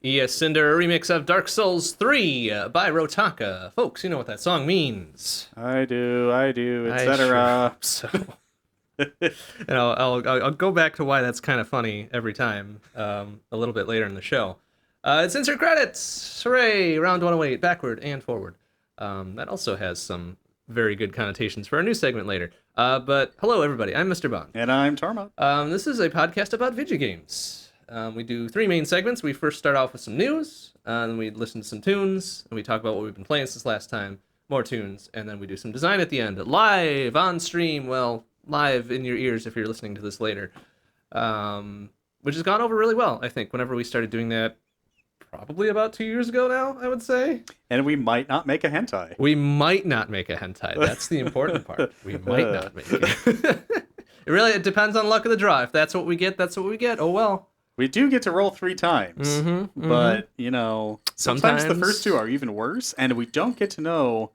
Yes, Cinder, a remix of Dark Souls 3 by Rotaka. Folks, you know what that song means. I do, I sure etc. hope so. And I'll go back to why that's kind of funny every time a little bit later in the show. It's insert credits! Hooray! Round 108, backward and forward. That also has some very good connotations for our new segment later. But hello, everybody. I'm MrBond. And I'm Tormod. This is a podcast about video games. We do three main segments. We first start off with some news, then we listen to some tunes, and we talk about what we've been playing since last time, more tunes, and then we do some design at the end, live on stream, well, live in your ears if you're listening to this later, which has gone over really well, I think, whenever we started doing that, probably about 2 years ago now, I would say. And we might not make a hentai. We might not make a hentai. That's the important part. We might not make it. It depends on luck of the draw. If that's what we get, that's what we get. Oh, well. We do get to roll 3 times, but, sometimes the first two are even worse, and we don't get to know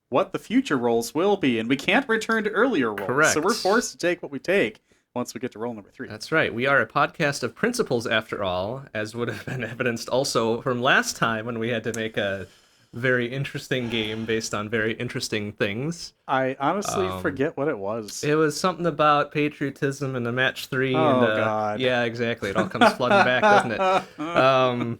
what the future rolls will be, and we can't return to earlier rolls. Correct. So we're forced to take what we take once we get to roll number 3. That's right. We are a podcast of principles, after all, as would have been evidenced also from last time when we had to make a very interesting game based on very interesting things. I honestly forget what it was. It was something about patriotism and a match 3. Oh, and, God. Yeah, exactly. It all comes flooding back, doesn't it?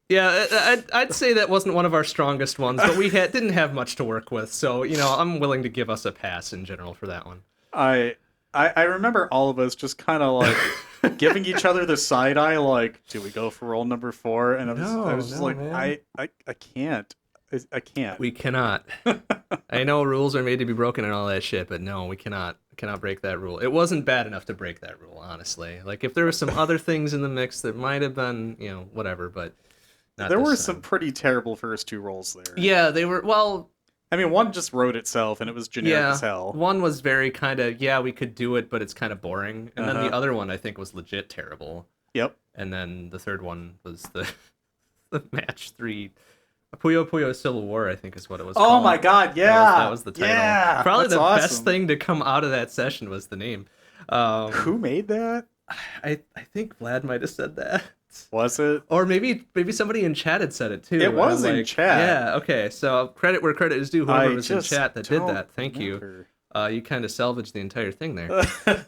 Yeah, I'd say that wasn't one of our strongest ones, but we didn't have much to work with, so, I'm willing to give us a pass in general for that one. I remember all of us just kind of like giving each other the side eye, like, do we go for roll number 4? And I was just like, man. I can't. I can't. We cannot. I know rules are made to be broken and all that shit, but no, we cannot break that rule. It wasn't bad enough to break that rule, honestly. Like, if there were some other things in the mix that might have been, whatever, but not there were time. some pretty terrible first 2 rolls there. Yeah, they were, well... I mean, one just wrote itself, and it was generic as hell. One was very kind of, we could do it, but it's kind of boring. And then the other one, I think, was legit terrible. Yep. And then the third one was the match 3... Puyo Puyo Civil War, I think, is what it was called. Oh my god, yeah! That was the title. Yeah! Probably That's the awesome. best thing to come out of that session was the name. Who made that? I think Vlad might have said that. Was it? Or maybe somebody in chat had said it too. It was in chat. Yeah, okay. So credit where credit is due. Whoever was in chat that did that. Thank remember. you. You kind of salvaged the entire thing there.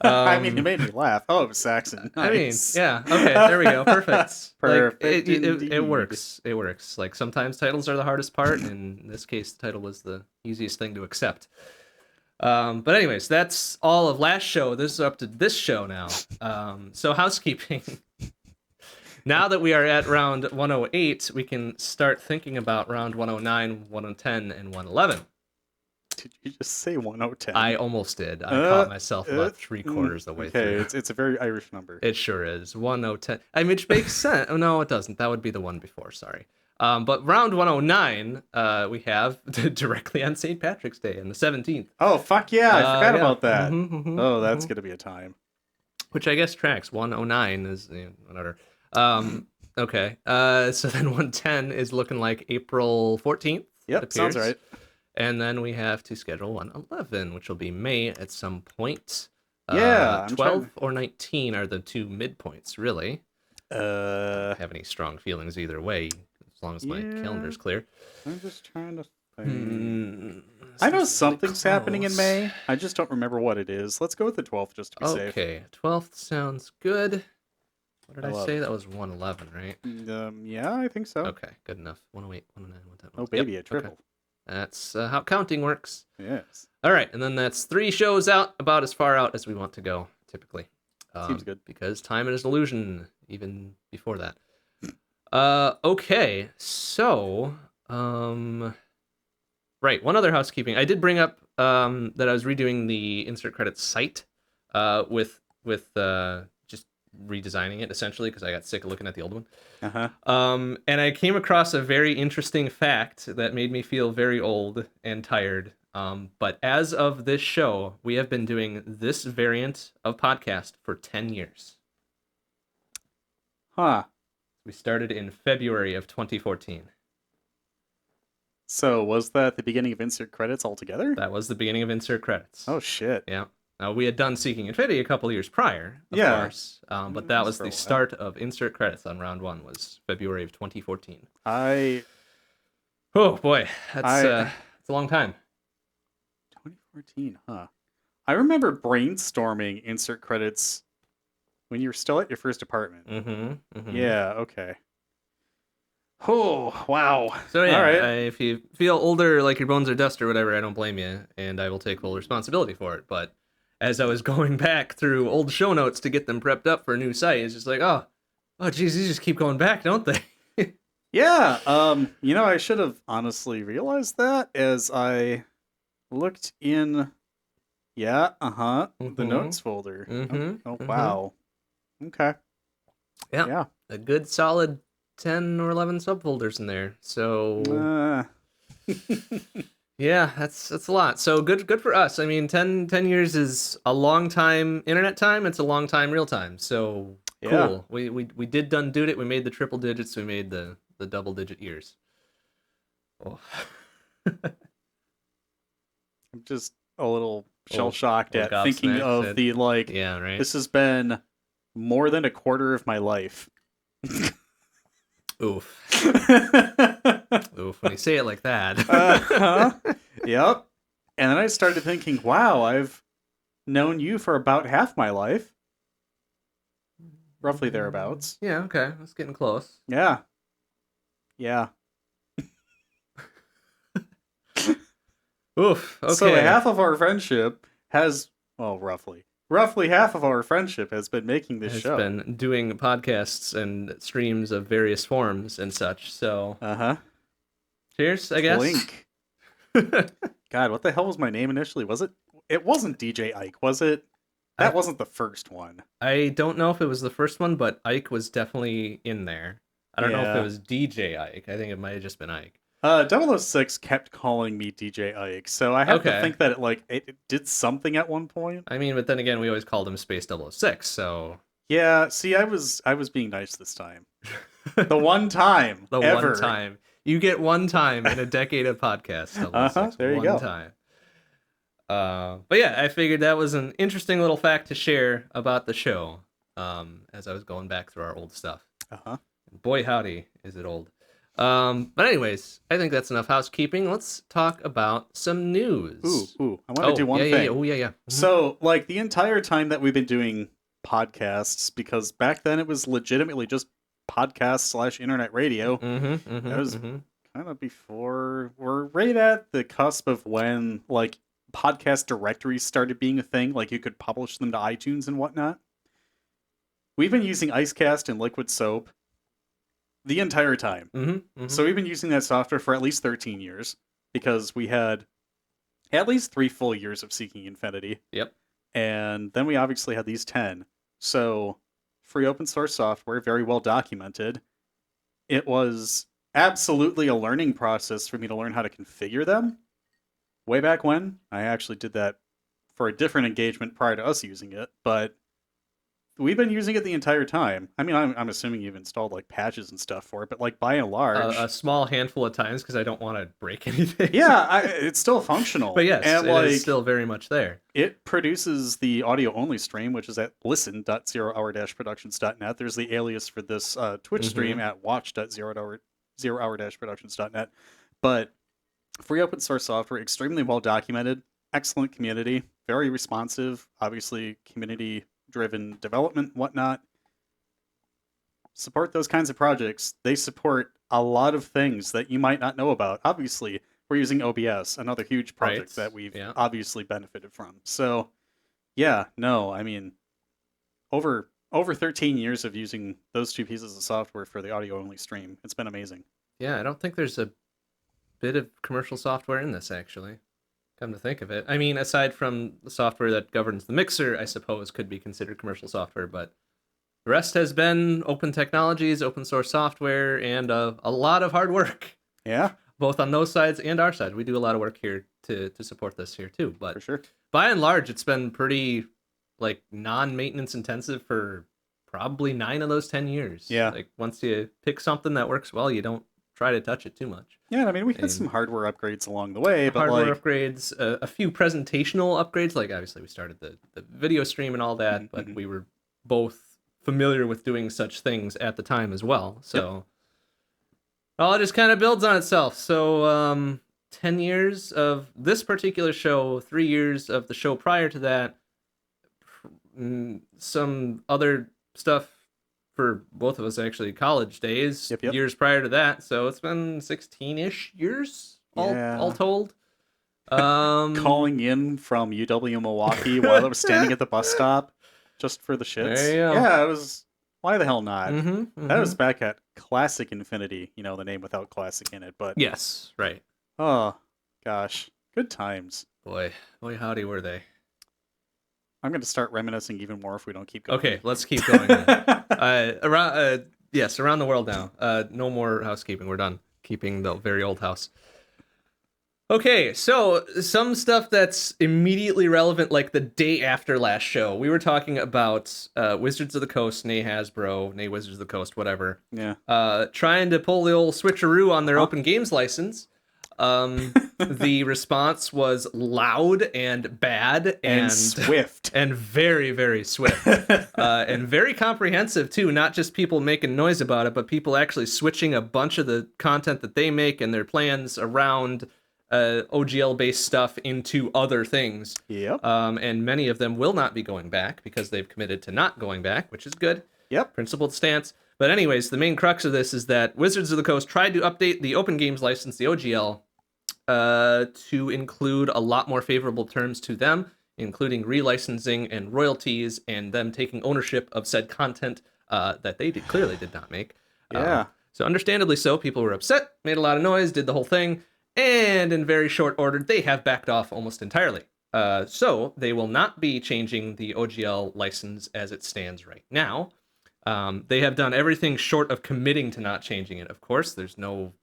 I mean, it made me laugh. Oh, it was Saxon. Nice. I mean, yeah. Okay, there we go. Perfect. Perfect. Like, it works. It works. Like, sometimes titles are the hardest part, and in this case, the title was the easiest thing to accept. But anyways, that's all of last show. This is up to this show now. So housekeeping. Now that we are at round 108, we can start thinking about round 109, 110, and 111. Did you just say 1010? I almost did. I caught myself about 3/4 the way through. Okay, it's a very Irish number. It sure is. 1010. I mean, which makes sense. Oh, no, it doesn't. That would be the one before. Sorry. But round 109, we have directly on St. Patrick's Day on the 17th. Oh, fuck yeah. I forgot about that. Oh, that's going to be a time. Which I guess tracks. 109 is whatever. Okay. So then 110 is looking like April 14th. Yep, sounds right. And then we have to schedule 111, which will be May at some point. Yeah. 12 or 19 are the two midpoints, really. I don't have any strong feelings either way, as long as my calendar's clear. I'm just trying to think. I know something's happening in May. I just don't remember what it is. Let's go with the 12th just to be safe. Okay, 12th sounds good. What did I say? That was 111, right? Yeah, I think so. Okay, good enough. 108, 109, 110. Oh, baby, a triple. Okay. That's how counting works. Yes. All right, and then that's 3 shows out, about as far out as we want to go, typically. Seems good. Because time is an illusion, even before that. Okay, so... Right, one other housekeeping. I did bring up that I was redoing the insert credits site with just redesigning it, essentially, because I got sick of looking at the old one. And I came across a very interesting fact that made me feel very old and tired. But as of this show, we have been doing this variant of podcast for 10 years. Huh. We started in February of 2014. So was that the beginning of insert credits altogether? That was the beginning of insert credits. Oh, shit. Yeah. We had done Seeking Infinity a couple years prior, of course, but that was the start of Insert Credits on round 1, was February of 2014. Oh boy, that's a long time. 2014, huh? I remember brainstorming Insert Credits when you were still at your first apartment. Yeah, okay. Oh, wow. So yeah, all right. If you feel older, like your bones are dust or whatever, I don't blame you, and I will take full responsibility for it. But as I was going back through old show notes to get them prepped up for a new site, it's just like, oh geez, these just keep going back, don't they? Yeah, I should have honestly realized that as I looked in, the notes folder. Wow. Okay. Yeah. A good solid 10 or 11 subfolders in there. So yeah, that's a lot. So good for us. I mean, 10 years is a long time internet time. It's a long time real time. So cool. We did it. We made the triple digits. We made the double digit years. Oh. I'm just a little shell shocked at thinking of the this has been more than a quarter of my life. Oof. Oof, when you say it like that. Yep. And then I started thinking, wow, I've known you for about half my life. Roughly thereabouts. Yeah, okay. That's getting close. Yeah. Oof, okay. So half of our friendship has, roughly half of our friendship has been making this show. Has been doing podcasts and streams of various forms and such, so... Cheers, I guess. Blink. God, what the hell was my name initially? It wasn't DJ Ike, was it? That wasn't the first one. I don't know if it was the first one, but Ike was definitely in there. I don't know if it was DJ Ike. I think it might have just been Ike. 006 kept calling me DJ Ike, so I have to think that it did something at one point. I mean, but then again, we always called him Space 006, so... Yeah, see, I was being nice this time. The one time. Ever. One time. You get one time in a decade of podcasts. 006. There you go. One time. But yeah, I figured that was an interesting little fact to share about the show as I was going back through our old stuff. Boy, howdy, is it old. But anyways, I think that's enough housekeeping. Let's talk about some news. Ooh. I want to do one thing. Yeah. Oh, yeah. Mm-hmm. So, the entire time that we've been doing podcasts, because back then it was legitimately just podcast / internet radio. That was kind of before, we're right at the cusp of when, podcast directories started being a thing. You could publish them to iTunes and whatnot. We've been using Icecast and Liquid Soap the entire time. So we've been using that software for at least 13 years because we had at least 3 full years of Seeking Infinity. Yep. And then we obviously had these 10. So free open source software, very well documented. It was absolutely a learning process for me to learn how to configure them. Way back when, I actually did that for a different engagement prior to us using it, but we've been using it the entire time. I mean, I'm assuming you've installed patches and stuff for it, but by and large, a small handful of times because I don't want to break anything. Yeah, it's still functional. But yes, and it is still very much there. It produces the audio only stream, which is at listen.zerohour-productions.net. There's the alias for this Twitch stream at watch.zerohour-productions.net. But free open source software, extremely well documented, excellent community, very responsive, obviously community driven development, whatnot. Support those kinds of projects. They support a lot of things that you might not know about. Obviously, we're using OBS, another huge project that we've obviously benefited from. So, I mean, over 13 years of using those 2 pieces of software for the audio only stream. It's been amazing. Yeah, I don't think there's a bit of commercial software in this, actually. Come to think of it. I mean, aside from the software that governs the mixer, I suppose could be considered commercial software, but the rest has been open technologies, open source software, and a lot of hard work. Yeah. Both on those sides and our side. We do a lot of work here to support this here too. But for sure. By and large, it's been pretty non-maintenance intensive for probably 9 of those 10 years. Yeah. Once you pick something that works well, you don't try to touch it too much. Yeah, I mean, we had some hardware upgrades along the way, but hardware upgrades, a few presentational upgrades. Like obviously we started the video stream and all that, but we were both familiar with doing such things at the time as well. So all just kind of builds on itself. So 10 years of this particular show, 3 years of the show prior to that, some other stuff for both of us, actually, college days, years prior to that. So it's been 16-ish years, all told. Calling in from UW Milwaukee while I was standing at the bus stop just for the shits. There you go. Yeah, it was... Why the hell not? That was back at Classic Infinity, you know, the name without Classic in it, but... Yes, right. Oh, gosh. Good times. Boy, howdy were they. I'm going to start reminiscing even more if we don't keep going. Okay, let's keep going. Around the world now. No more housekeeping. We're done keeping the very old house. Okay, so some stuff that's immediately relevant, like the day after last show. We were talking about Wizards of the Coast, nay Hasbro, nay Wizards of the Coast, whatever. Yeah. Trying to pull the old switcheroo on their open games license. The response was loud and bad and swift and very, very swift and very comprehensive too. Not just people making noise about it, but people actually switching a bunch of the content that they make and their plans around OGL based stuff into other things. Yep. And many of them will not be going back because they've committed to not going back, which is good. Yep. Principled stance. But anyways, the main crux of this is that Wizards of the Coast tried to update the Open Games license, the OGL, to include a lot more favorable terms to them, including relicensing and royalties, and them taking ownership of said content that they clearly did not make. Yeah. So understandably so, people were upset, made a lot of noise, did the whole thing, and in very short order, they have backed off almost entirely. So they will not be changing the OGL license as it stands right now. They have done everything short of committing to not changing it. Of course, there's no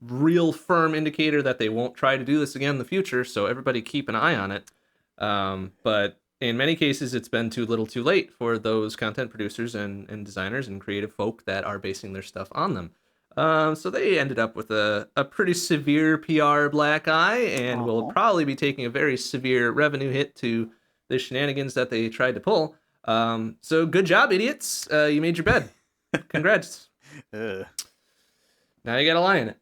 real firm indicator that they won't try to do this again in the future, so everybody keep an eye on it. But in many cases, it's been too little too late for those content producers and designers and creative folk that are basing their stuff on them. So they ended up with a pretty severe PR black eye and will probably be taking a very severe revenue hit to the shenanigans that they tried to pull. So good job, idiots. You made your bed. Congrats. Now you gotta lie in it.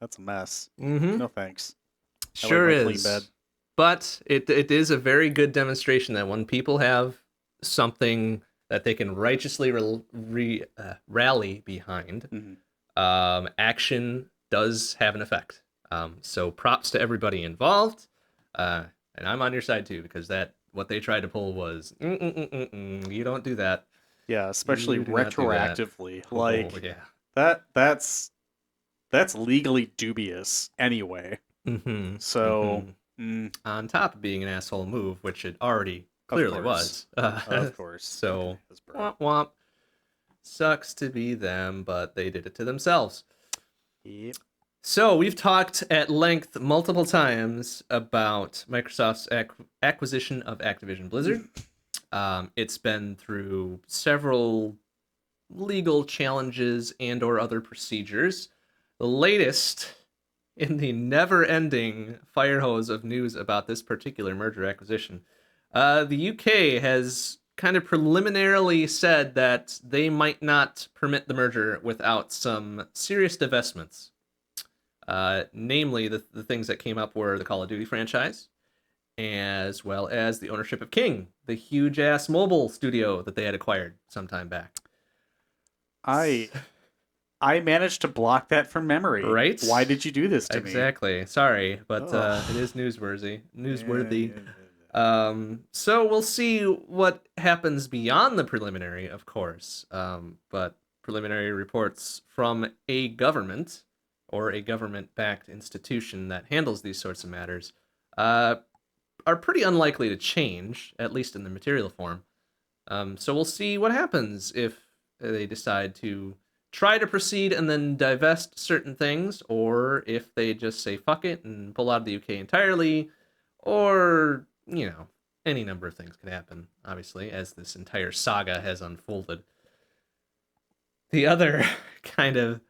That's a mess. Mm-hmm. No thanks. Sure is. Clean bed. But it is a very good demonstration that when people have something that they can righteously rally behind, action does have an effect. So props to everybody involved. And I'm on your side too, because what they tried to pull was, you don't do that. Yeah, especially retroactively. Like, oh, yeah. That's legally dubious anyway. So on top of being an asshole move, which it already clearly was. Of course. So womp womp. Sucks to be them, but they did it to themselves. Yep. So we've talked at length multiple times about Microsoft's acquisition of Activision Blizzard. It's been through several legal challenges and or other procedures. The latest in the never-ending fire hose of news about this particular merger acquisition. The UK has kind of preliminarily said that they might not permit the merger without some serious divestments. Namely, the things that came up were the Call of Duty franchise, as well as the ownership of King, the huge-ass mobile studio that they had acquired some time back. I managed to block that from memory. Right? Why did you do this to me? Exactly. Sorry, but it is newsworthy. So we'll see what happens beyond the preliminary, of course. But preliminary reports from a government or a government-backed institution that handles these sorts of matters are pretty unlikely to change, at least in the material form. So we'll see what happens if they decide to try to proceed and then divest certain things, or if they just say fuck it and pull out of the UK entirely, or, any number of things could happen, obviously, as this entire saga has unfolded. The other kind of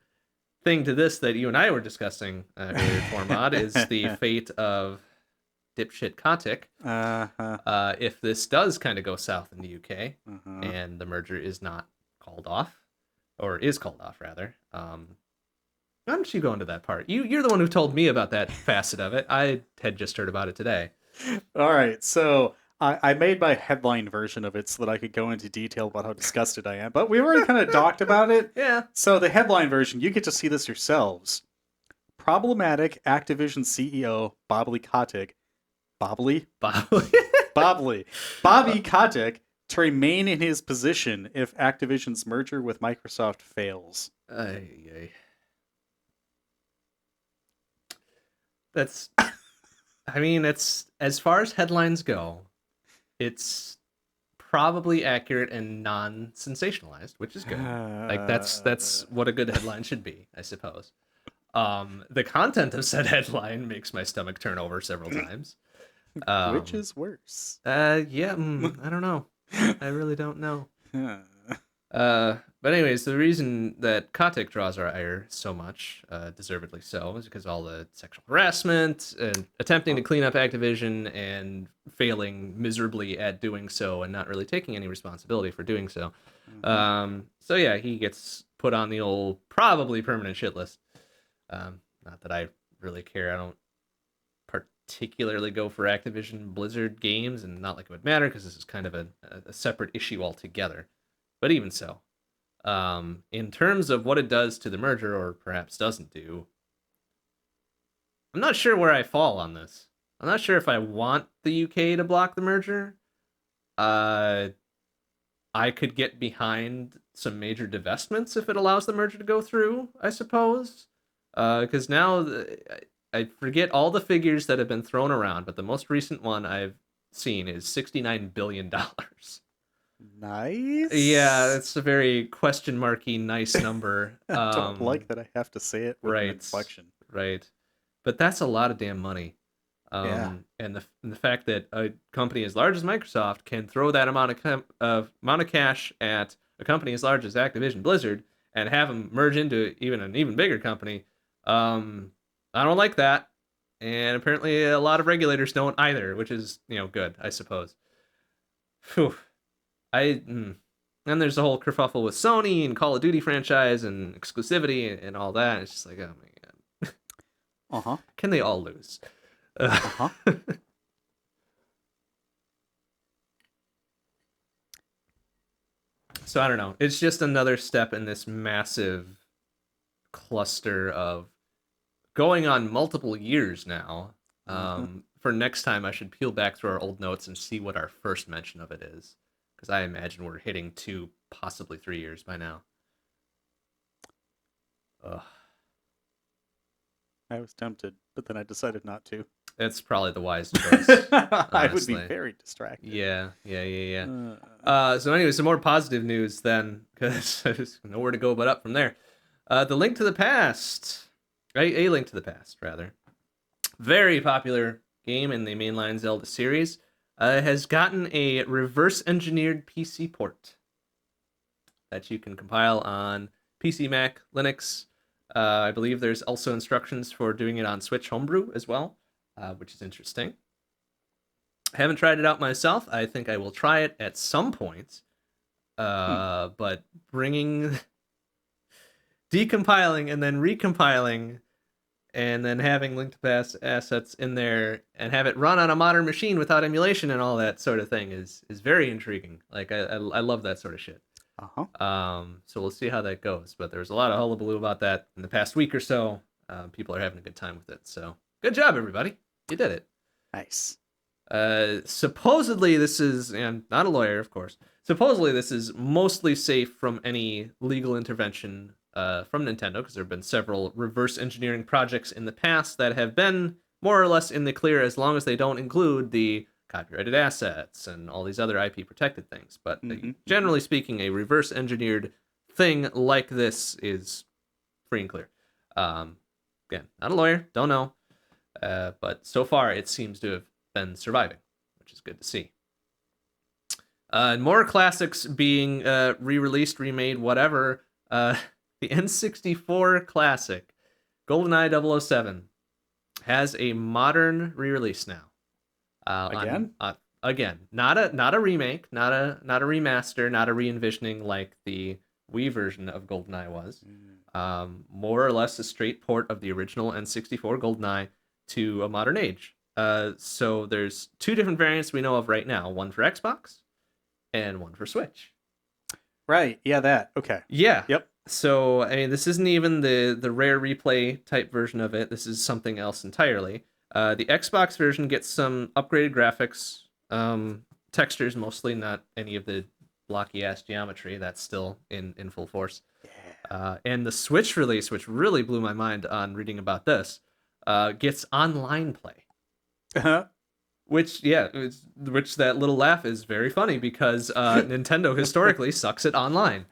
thing to this that you and I were discussing earlier, Tormod, is the fate of dipshit Kotick. If this does kind of go south in the UK and the merger is not called off, or is called off rather, why don't you go into that part? You're the one who told me about that facet of it. I had just heard about it today. All right, so I made my headline version of it so that I could go into detail about how disgusted I am, but we've already kind of talked about it. Yeah. So the headline version, you get to see this yourselves. Problematic Activision CEO Bobby Kotick, Bobby Kotick to remain in his position if Activision's merger with Microsoft fails. That's, I mean, it's, as far as headlines go, it's probably accurate and non-sensationalized, which is good. Like that's what a good headline should be, I suppose. The content of said headline makes my stomach turn over several times. Which is worse? I don't know. I really don't know. But anyways, the reason that Kotick draws our ire so much, deservedly so, is because all the sexual harassment and attempting to clean up Activision and failing miserably at doing so and not really taking any responsibility for doing so. So yeah, he gets put on the old probably permanent shit list. Not that I really care. I don't particularly go for Activision Blizzard games, and not like it would matter because this is kind of a separate issue altogether. But even so, in terms of what it does to the merger, or perhaps doesn't do, I'm not sure where I fall on this. I'm not sure if I want the UK to block the merger. I could get behind some major divestments if it allows the merger to go through, I suppose. Because now I forget all the figures that have been thrown around, but the most recent one I've seen is $69 billion. Nice. Yeah, it's a very question marky nice number. I don't like that I have to say it with an inflection. Right. But that's a lot of damn money. And the fact that a company as large as Microsoft can throw that amount of cash at a company as large as Activision Blizzard and have them merge into an even bigger company, I don't like that. And apparently a lot of regulators don't either, which is, good, I suppose. Phew. And there's the whole kerfuffle with Sony and Call of Duty franchise and exclusivity and all that. It's just like, oh my god. Can they all lose? So I don't know. It's just another step in this massive cluster of going on multiple years now. For next time, I should peel back through our old notes and see what our first mention of it is. Because I imagine we're hitting 2, possibly 3 years by now. Ugh. I was tempted, but then I decided not to. It's probably the wise choice. I would be very distracted. Yeah. So anyway, some more positive news then, because there's nowhere to go but up from there. The Link to the Past. A Link to the Past, rather. Very popular game in the mainline Zelda series. Has gotten a reverse-engineered PC port that you can compile on PC, Mac, Linux. I believe there's also instructions for doing it on Switch Homebrew as well, which is interesting. I haven't tried it out myself. I think I will try it at some point. But decompiling and then recompiling and then having Link to Past assets in there and have it run on a modern machine without emulation and all that sort of thing is very intriguing. Like I love that sort of shit. So we'll see how that goes. But there's a lot of hullabaloo about that in the past week or so. People are having a good time with it. So good job, everybody. You did it. Nice. Supposedly this is, and not a lawyer, of course. Supposedly this is mostly safe from any legal intervention from Nintendo, because there have been several reverse engineering projects in the past that have been more or less in the clear as long as they don't include the copyrighted assets and all these other IP protected things. But generally speaking, a reverse engineered thing like this is free and clear. Again, not a lawyer, don't know. But so far it seems to have been surviving, which is good to see. More classics being re-released, remade, whatever. The N64 classic, GoldenEye 007, has a modern re-release now. Again, not a remake, not a remaster, not a re-envisioning like the Wii version of GoldenEye was. More or less a straight port of the original N64 GoldenEye to a modern age. So there's two different variants we know of right now, one for Xbox and one for Switch. Right. Yeah, that. Okay. Yeah. Yep. So, I mean, this isn't even the rare replay type version of it. This is something else entirely. The Xbox version gets some upgraded graphics, textures mostly, not any of the blocky ass geometry. That's still in full force. And the Switch release, which really blew my mind on reading about this, gets online play. Which that little laugh is very funny because Nintendo historically sucks at online.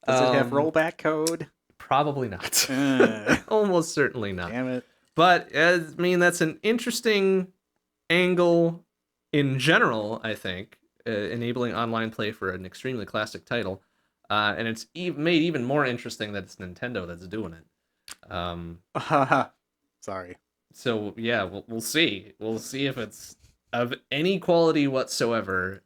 Does it have rollback code? Probably not. Almost certainly not. Damn it. But, I mean, that's an interesting angle in general, I think, enabling online play for an extremely classic title. And it's made even more interesting that it's Nintendo that's doing it. Sorry. So, yeah, we'll see. We'll see if it's of any quality whatsoever.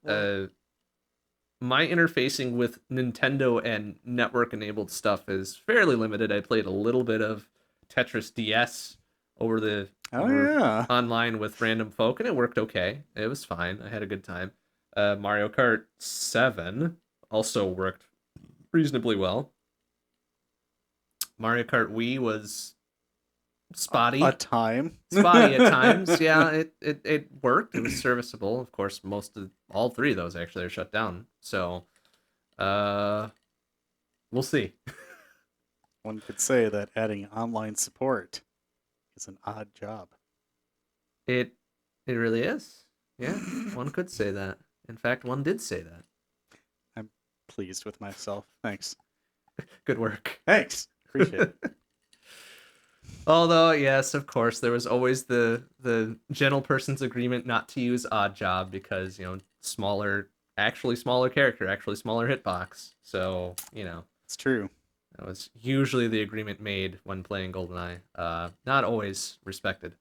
My interfacing with Nintendo and network-enabled stuff is fairly limited. I played a little bit of Tetris DS over online with random folk, and it worked okay. It was fine. I had a good time. Mario Kart 7 also worked reasonably well. Mario Kart Wii was spotty at times. Yeah, it worked. It was serviceable. Of course, all three of those actually are shut down. So, we'll see. One could say that adding online support is an odd job. It really is. Yeah, one could say that. In fact, one did say that. I'm pleased with myself. Thanks. Good work. Thanks. Appreciate it. Although, yes, of course, there was always the gentle person's agreement not to use odd job because, smaller character, actually smaller hitbox. So, It's true. That was usually the agreement made when playing GoldenEye. Not always respected.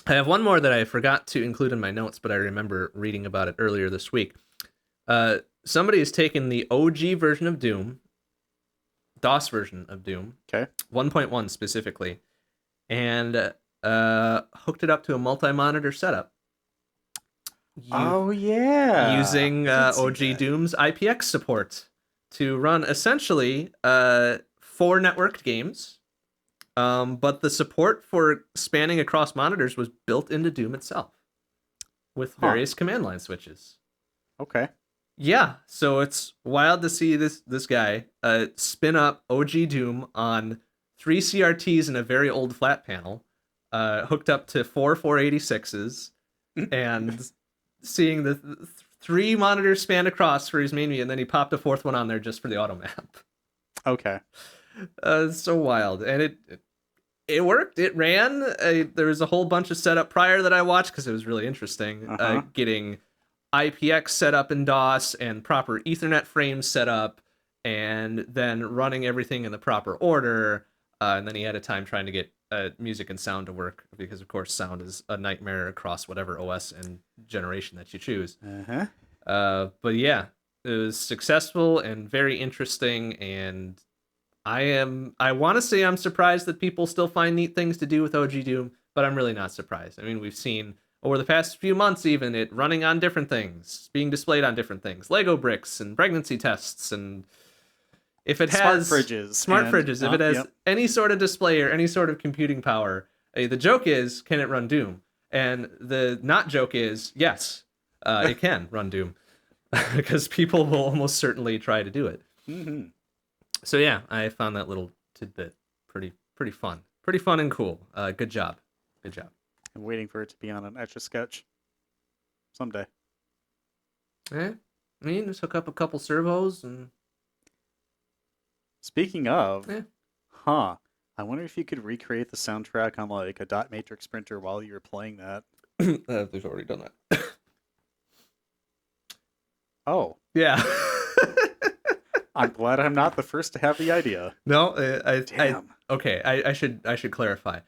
I have one more that I forgot to include in my notes, but I remember reading about it earlier this week. Somebody has taken the OG version of Doom, DOS version of Doom, okay, 1.1 specifically, and hooked it up to a multi-monitor setup. Using OG Doom's IPX support to run essentially 4 networked games, but the support for spanning across monitors was built into Doom itself with various command line switches. Okay. Yeah, so it's wild to see this guy spin up OG Doom on 3 CRTs and a very old flat panel, hooked up to 4 486s, and seeing the 3 monitors span across for his main view, and then he popped a 4th one on there just for the auto map. Okay. So wild, and it worked. It ran. There was a whole bunch of setup prior that I watched because it was really interesting. Getting IPX set up in DOS and proper Ethernet frames set up, and then running everything in the proper order. And then he had a time trying to get music and sound to work because, of course, sound is a nightmare across whatever OS and generation that you choose. But yeah, it was successful and very interesting. And I want to say I'm surprised that people still find neat things to do with OG Doom, but I'm really not surprised. I mean, we've seen over the past few months, even it running on different things, being displayed on different things, Lego bricks and pregnancy tests, and if it has smart fridges, if it has any sort of display or any sort of computing power, the joke is, can it run Doom? And the not joke is, yes, it can run Doom, because people will almost certainly try to do it. So yeah, I found that little tidbit pretty fun and cool. Good job. I'm waiting for it to be on an Etch-a-Sketch someday. I mean, just hook up a couple servos and... Speaking of, I wonder if you could recreate the soundtrack on like a dot matrix printer while you were playing that. They've already done that. Oh. Yeah. I'm glad I'm not the first to have the idea. No, Damn. I should clarify.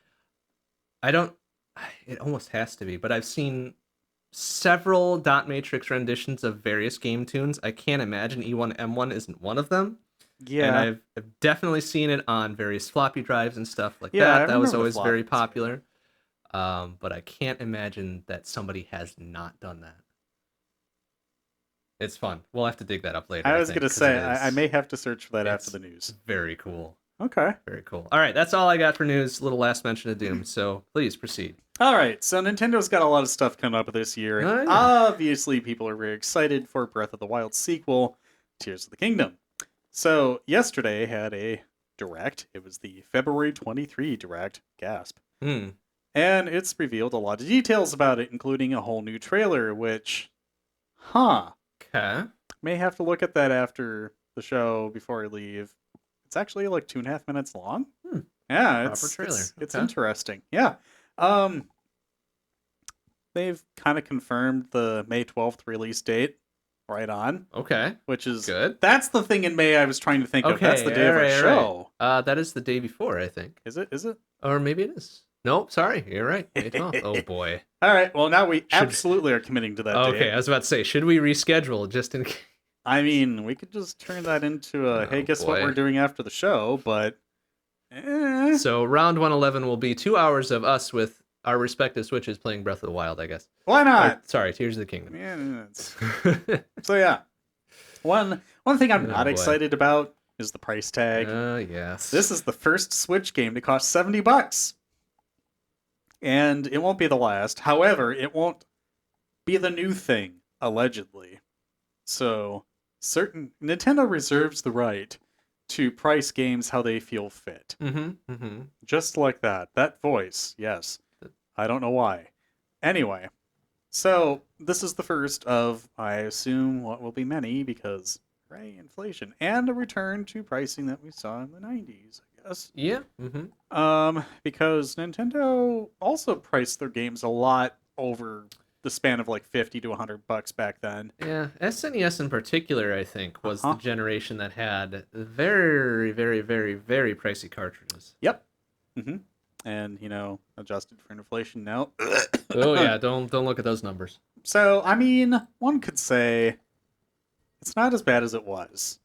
I don't. It almost has to be, but I've seen several dot matrix renditions of various game tunes. I can't imagine E1M1 isn't one of them. Yeah. And I've definitely seen it on various floppy drives and stuff like Yeah, I that. That was always very floppies, popular. But I can't imagine that somebody has not done that. It's fun. We'll have to dig that up later. I was going to say, I may have to search for that after the news. Very cool. Okay. Very cool. All right, that's all I got for news. Little last mention of Doom. So please proceed. All right, so Nintendo's got a lot of stuff coming up this year. Oh, yeah. Obviously, people are very excited for Breath of the Wild sequel, Tears of the Kingdom. So yesterday had a Direct. It was the February 23 Direct. Gasp. Hmm. And it's revealed a lot of details about it, including a whole new trailer, which, Okay. may have to look at that after the show before I leave. It's actually like 2.5 minutes long. Yeah, it's interesting. Yeah. They've kind of confirmed the May 12th release date. Right on. Okay. Which is good. That's the thing in May I was trying to think of. That's the day of our show. That is the day before, I think. Is it? Or maybe it is. Nope, sorry. You're right. May 12th. Oh, boy. All right. Well, now we absolutely are committing to that date. Okay, I was about to say, should we reschedule just in case? I mean, we could just turn that into a, hey, guess what we're doing after the show, but... So round 111 will be 2 hours of us with our respective Switches playing Breath of the Wild, I guess. Why not? Sorry, Tears of the Kingdom. Yeah. So yeah, one thing I'm not excited about is the price tag. Yes. This is the first Switch game to cost $70, and it won't be the last. However, it won't be the new thing, allegedly. So Nintendo reserves the right to price games how they feel fit. Just like that. That voice, yes. I don't know why. Anyway, so this is the first of, I assume, what will be many, because, inflation, and a return to pricing that we saw in the 90s, I guess. Yeah. Because Nintendo also priced their games a lot over the span of like $50 to $100 back then. Yeah, SNES in particular, I think, was the generation that had very, very, very, very pricey cartridges. Yep. And, adjusted for inflation now. Oh, yeah, don't look at those numbers. So, I mean, one could say it's not as bad as it was.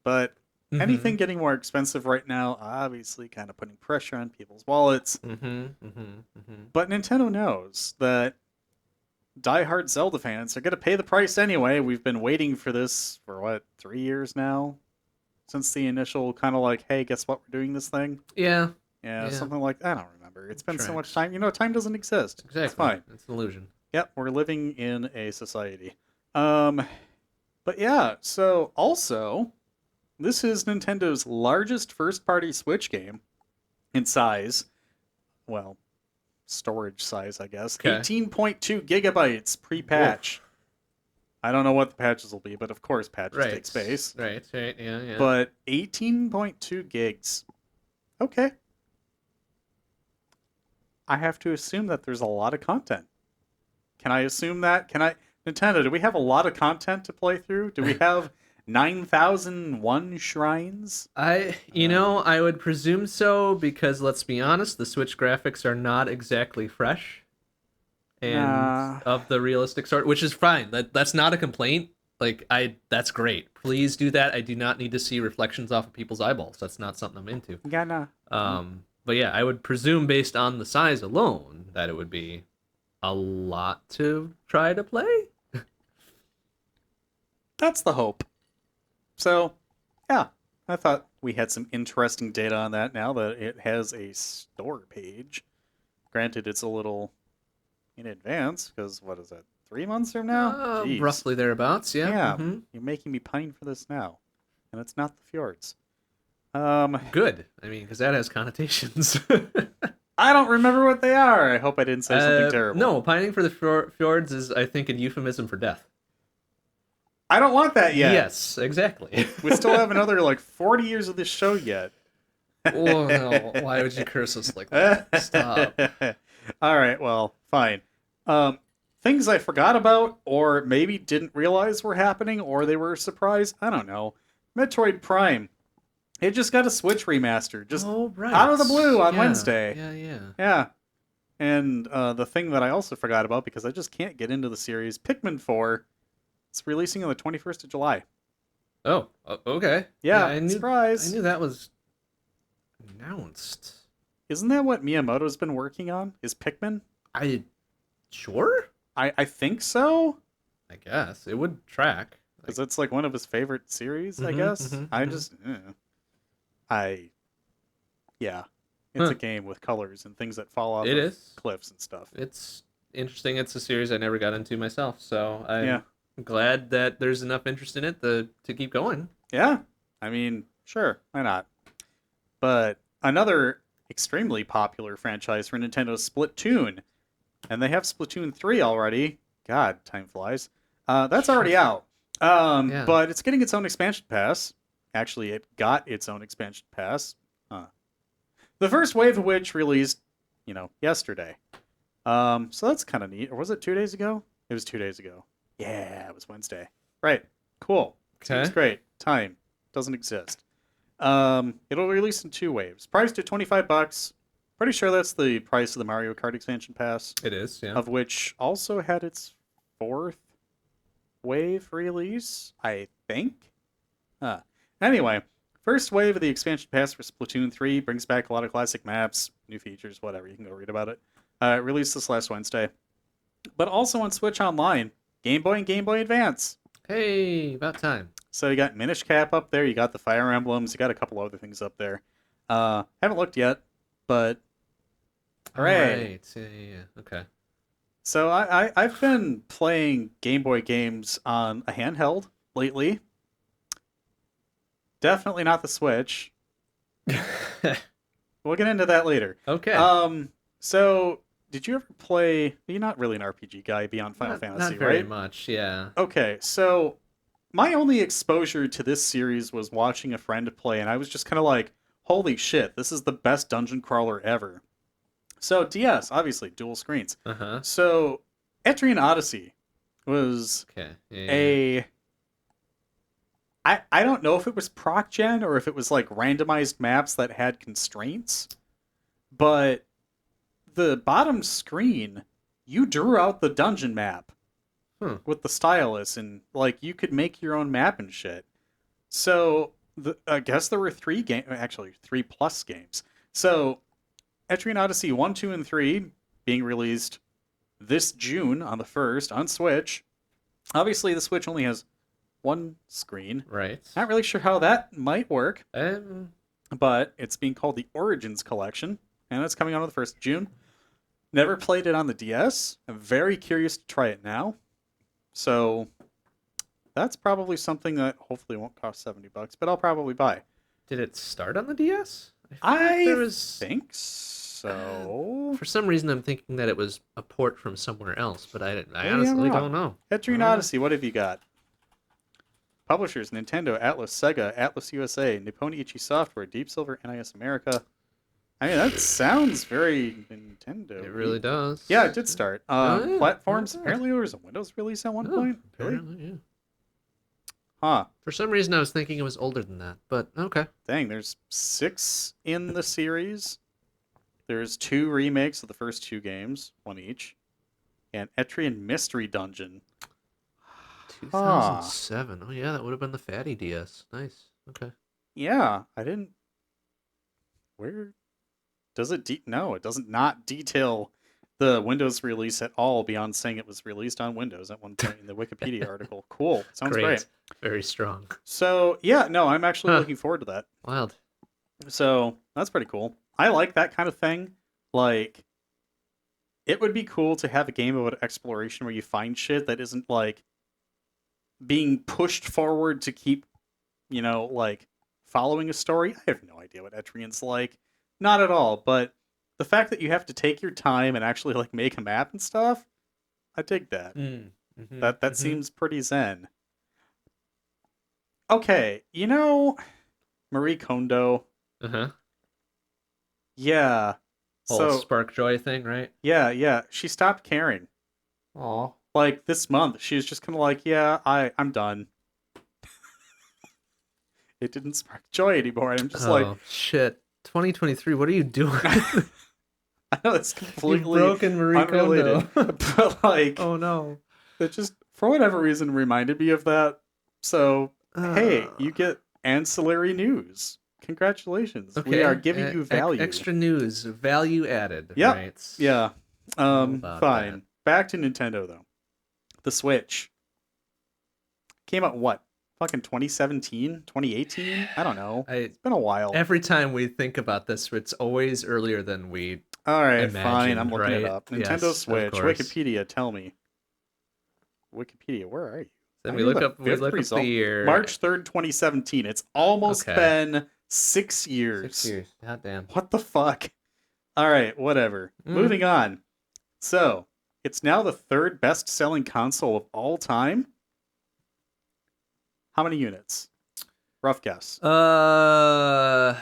But anything getting more expensive right now, obviously kind of putting pressure on people's wallets. But Nintendo knows that diehard Zelda fans are going to pay the price anyway. We've been waiting for this for, 3 years now? Since the initial kind of like, hey, guess what, we're doing this thing? Yeah, something like that. I don't remember. It's been so much time. Time doesn't exist. Exactly. It's fine. It's an illusion. Yep, we're living in a society. But yeah, so also, this is Nintendo's largest first-party Switch game in size. Well, storage size, I guess. 18.2 gigabytes pre-patch. I don't know what the patches will be, but of course patches take space. Right, yeah. But 18.2 gigs. Okay. I have to assume that there's a lot of content. Can I assume that? Nintendo, do we have a lot of content to play through? Do we have 9,001 shrines? I would presume so, because let's be honest, the Switch graphics are not exactly fresh and of the realistic sort, which is fine. That's not a complaint. That's great. Please do that. I do not need to see reflections off of people's eyeballs. That's not something I'm into. Yeah, no. But yeah, I would presume based on the size alone that it would be a lot to try to play. That's the hope. So, yeah, I thought we had some interesting data on that now that it has a store page. Granted, it's a little in advance, because what is that, 3 months from now? Roughly thereabouts, yeah. Yeah, You're making me pine for this now. And it's not the fjords. Good. I mean, because that has connotations. I don't remember what they are. I hope I didn't say something terrible. No, pining for the fjords is, I think, a euphemism for death. I don't want that yet. Yes, exactly. We still have another 40 years of this show yet. Oh no! Why would you curse us like that? Stop. All right, well, fine. Things I forgot about, or maybe didn't realize were happening, or they were a surprise. I don't know. Metroid Prime. It just got a Switch remaster, just right. out of the blue on Wednesday. Yeah. And the thing that I also forgot about, because I just can't get into the series, Pikmin 4, it's releasing on the 21st of July. Oh, okay. Yeah, I surprise. knew that was announced. Isn't that what Miyamoto's been working on? Is Pikmin? Sure? I think so. I guess. It would track. Because it's like one of his favorite series, I guess. Yeah. It's a game with colors and things that fall off of cliffs and stuff. It's interesting. It's a series I never got into myself, so I'm glad that there's enough interest in it to keep going. Yeah. I mean, sure. Why not? But another extremely popular franchise for Nintendo is Splatoon. And they have Splatoon 3 already. God, time flies. That's already out. But it's getting its own expansion pass. Actually, it got its own expansion pass. The first wave of which released, yesterday. So that's kind of neat. Or was it 2 days ago? It was 2 days ago. Yeah, it was Wednesday. Right. Cool. Okay. Seems great. Time doesn't exist. It'll release in 2 waves. Priced at $25. Pretty sure that's the price of the Mario Kart expansion pass. It is, yeah. Of which also had its 4th wave release, I think. Anyway, first wave of the expansion pass for Splatoon 3 brings back a lot of classic maps, new features, whatever. You can go read about it. Released this last Wednesday. But also on Switch Online, Game Boy and Game Boy Advance. Hey, about time. So you got Minish Cap up there, you got the Fire Emblems, you got a couple other things up there. Haven't looked yet, but hooray. Right. Yeah. Okay. So I've been playing Game Boy games on a handheld lately. Definitely not the Switch. We'll get into that later. Okay. So did you ever play? You're not really an RPG guy beyond Final Fantasy, not very right? much, yeah. Okay, so my only exposure to this series was watching a friend play, and I was just kind of like, holy shit, this is the best dungeon crawler ever. So DS, obviously, dual screens. Uh-huh. So Etrian Odyssey was I don't know if it was proc gen or if it was like randomized maps that had constraints, but the bottom screen, you drew out the dungeon map with the stylus, and like you could make your own map and shit. So I guess there were 3 plus games. So Etrian Odyssey 1, 2, and 3 being released this June on the 1st on Switch. Obviously, the Switch only has 1 screen. Right. Not really sure how that might work. But it's being called the Origins Collection, and it's coming out on the 1st of June. Never played it on the DS. I'm very curious to try it now. So that's probably something that hopefully won't cost $70, but I'll probably buy. Did it start on the DS? I think so. For some reason, I'm thinking that it was a port from somewhere else, but I honestly don't know. Etrian Odyssey, what have you got? Publishers: Nintendo, Atlas, Sega, Atlas USA, Nippon Ichi Software, Deep Silver, NIS America. I mean, that sounds very Nintendo. It really does. Yeah, it did start. Platforms. Apparently, there was a Windows release at one point. Apparently, really? Yeah. Huh. For some reason, I was thinking it was older than that, but okay. Dang, there's 6 in the series. There's 2 remakes of the first 2 games, 1 each, and Etrian Mystery Dungeon. 2007. Oh yeah, that would have been the fatty DS. Nice. Okay. Yeah, I didn't. Where does it? No, it doesn't not detail the Windows release at all. Beyond saying it was released on Windows at one point in the Wikipedia article. Cool. Sounds great. Very strong. So yeah, no, I'm actually looking forward to that. Wild. So that's pretty cool. I like that kind of thing. Like, it would be cool to have a game about exploration where you find shit that isn't like being pushed forward to keep, like following a story. I have no idea what Etrian's like. Not at all. But the fact that you have to take your time and actually like make a map and stuff, I dig that. That seems pretty zen. Okay, Marie Kondo. Yeah. Whole Spark Joy thing, right? Yeah. She stopped caring. Aw. Like this month, she was just kind of like, yeah, I'm done. It didn't spark joy anymore. I'm just shit. 2023, what are you doing? I know it's completely You've broken Marie unrelated, Kondo. but like, oh no, it just for whatever reason reminded me of that. So hey, you get ancillary news. Congratulations. Okay. We are giving you value. Extra news, value added. Yep. Right. Yeah. Fine. That. Back to Nintendo though. The Switch came out what? Fucking 2017, 2018? I don't know. It's been a while. Every time we think about this, it's always earlier than we All right, imagined, fine. I'm looking right? it up. Nintendo Switch, Wikipedia, tell me. Wikipedia, where are you? Then we look up the year. March 3rd, 2017. It's almost been 6 years. 6 years. God damn. What the fuck? All right, whatever. Moving on. So, it's now the third best-selling console of all time. How many units? Rough guess. I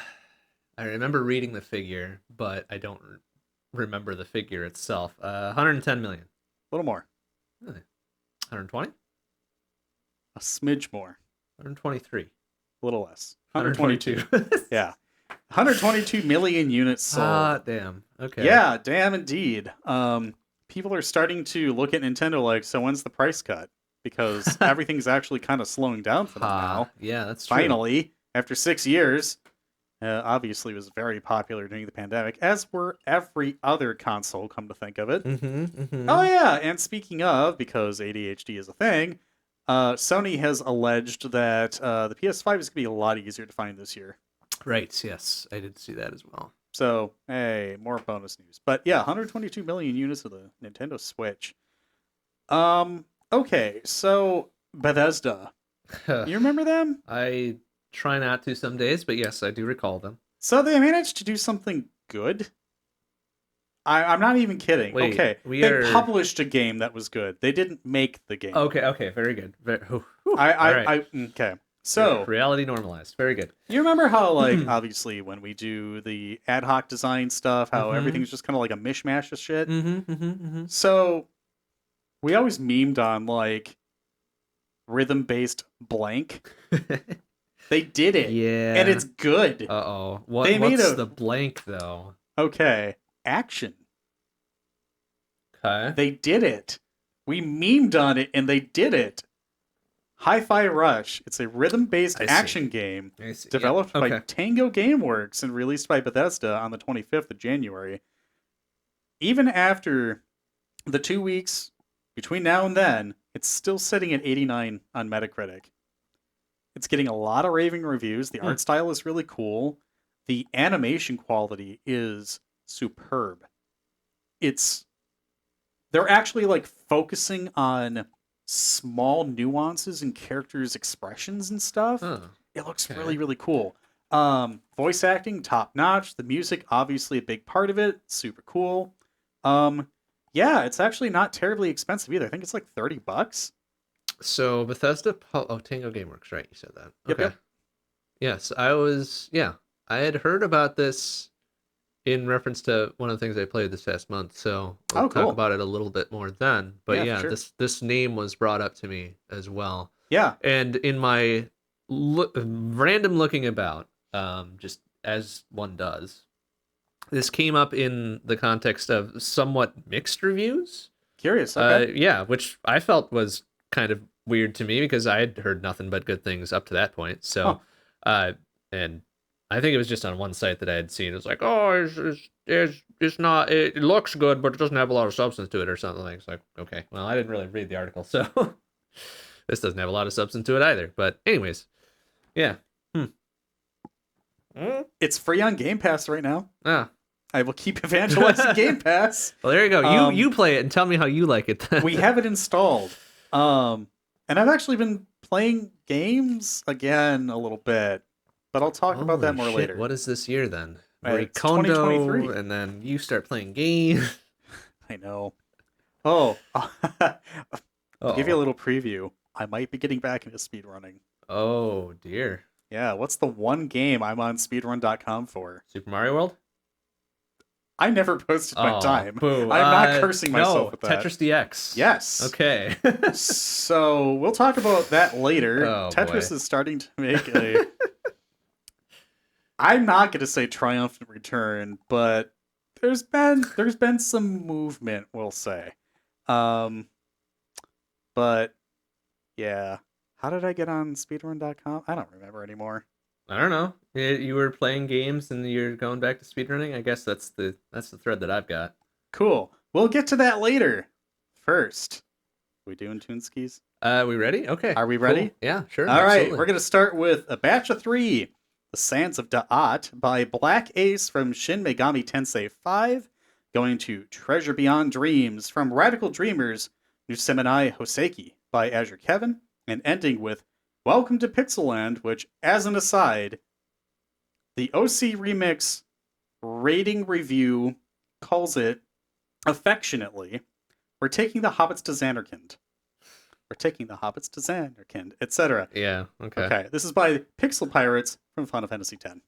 remember reading the figure, but I don't remember the figure itself. 110 million. A little more. Really? 120? A smidge more. 123. A little less. 122. 122. Yeah. 122 million units sold. Ah, damn. Okay. Yeah, damn indeed. People are starting to look at Nintendo like, so when's the price cut? Because everything's actually kind of slowing down for them now. Yeah, that's true. Finally, after 6 years, obviously was very popular during the pandemic, as were every other console, come to think of it. Oh yeah, and speaking of, because ADHD is a thing, Sony has alleged that the PS5 is going to be a lot easier to find this year. Right, yes. I did see that as well. So, hey, more bonus news. But yeah, 122 million units of the Nintendo Switch. Okay, so Bethesda. You remember them? I try not to some days, but yes, I do recall them. So they managed to do something good? I'm not even kidding. Wait, okay, they published a game that was good. They didn't make the game. Okay, very good. Okay. So reality normalized. Very good. You remember how, like, obviously when we do the ad hoc design stuff, how everything's just kind of like a mishmash of shit? So we always memed on, like, rhythm-based blank. They did it. Yeah. And it's good. Uh-oh. What's the blank, though? Okay. Action. Okay. They did it. We memed on it, and they did it. Hi-Fi Rush. It's a rhythm-based action game developed by Tango Gameworks and released by Bethesda on the 25th of January. Even after the 2 weeks between now and then, it's still sitting at 89 on Metacritic. It's getting a lot of raving reviews. The art style is really cool. The animation quality is superb. They're actually, like, focusing on small nuances in characters' expressions and stuff. It looks really, really cool. Voice acting, top notch. The music, obviously a big part of it. Super cool. Yeah, it's actually not terribly expensive either. I think it's like $30. So Bethesda, Tango Gameworks, right? You said that. Okay. Yep. Yes, I had heard about this in reference to one of the things I played this past month. So we'll talk about it a little bit more then. But sure. This name was brought up to me as well. Yeah. And in my random looking about, just as one does, this came up in the context of somewhat mixed reviews. Curious. Okay. Yeah, which I felt was kind of weird to me because I had heard nothing but good things up to that point. So, and I think it was just on one site that I had seen. It was like, oh, it's not. It looks good, but it doesn't have a lot of substance to it, or something. It's like, okay, well, I didn't really read the article, so this doesn't have a lot of substance to it either. But anyways, yeah. It's free on Game Pass right now. Ah. I will keep evangelizing Game Pass. Well, there you go. You play it and tell me how you like it then. We have it installed. And I've actually been playing games again a little bit. But I'll talk about that more later. What is this year then? It's 2023. And then you start playing games. I know. I'll give you a little preview. I might be getting back into speedrunning. Oh, dear. Yeah, what's the one game I'm on speedrun.com for? Super Mario World? I never posted my time. Boo. I'm not cursing myself with that. Tetris DX. Yes. Okay. So we'll talk about that later. Oh, Tetris is starting to make a I'm not going to say triumphant return, but there's been some movement, we'll say. But yeah, how did I get on speedrun.com? I don't remember anymore. I don't know. You were playing games and you're going back to speedrunning. I guess that's the thread that I've got. Cool. We'll get to that later. First, we doing Toonskis? We ready? Okay. Are we ready? Cool. Yeah, sure. All absolutely. right, we're gonna start with a batch of 3. The Sands of Da'at by Black Ace from Shin Megami Tensei 5, going to Treasure Beyond Dreams from Radical Dreamers Nusemenai Hoseki by Azure Kevin, and ending with Welcome to Pixelland, which, as an aside, the OC Remix rating review calls it affectionately, we're taking the hobbits to Zanarkand. We're taking the hobbits to Zanarkand, etc. Yeah, okay. Okay, this is by Pixel Pirates from Final Fantasy X.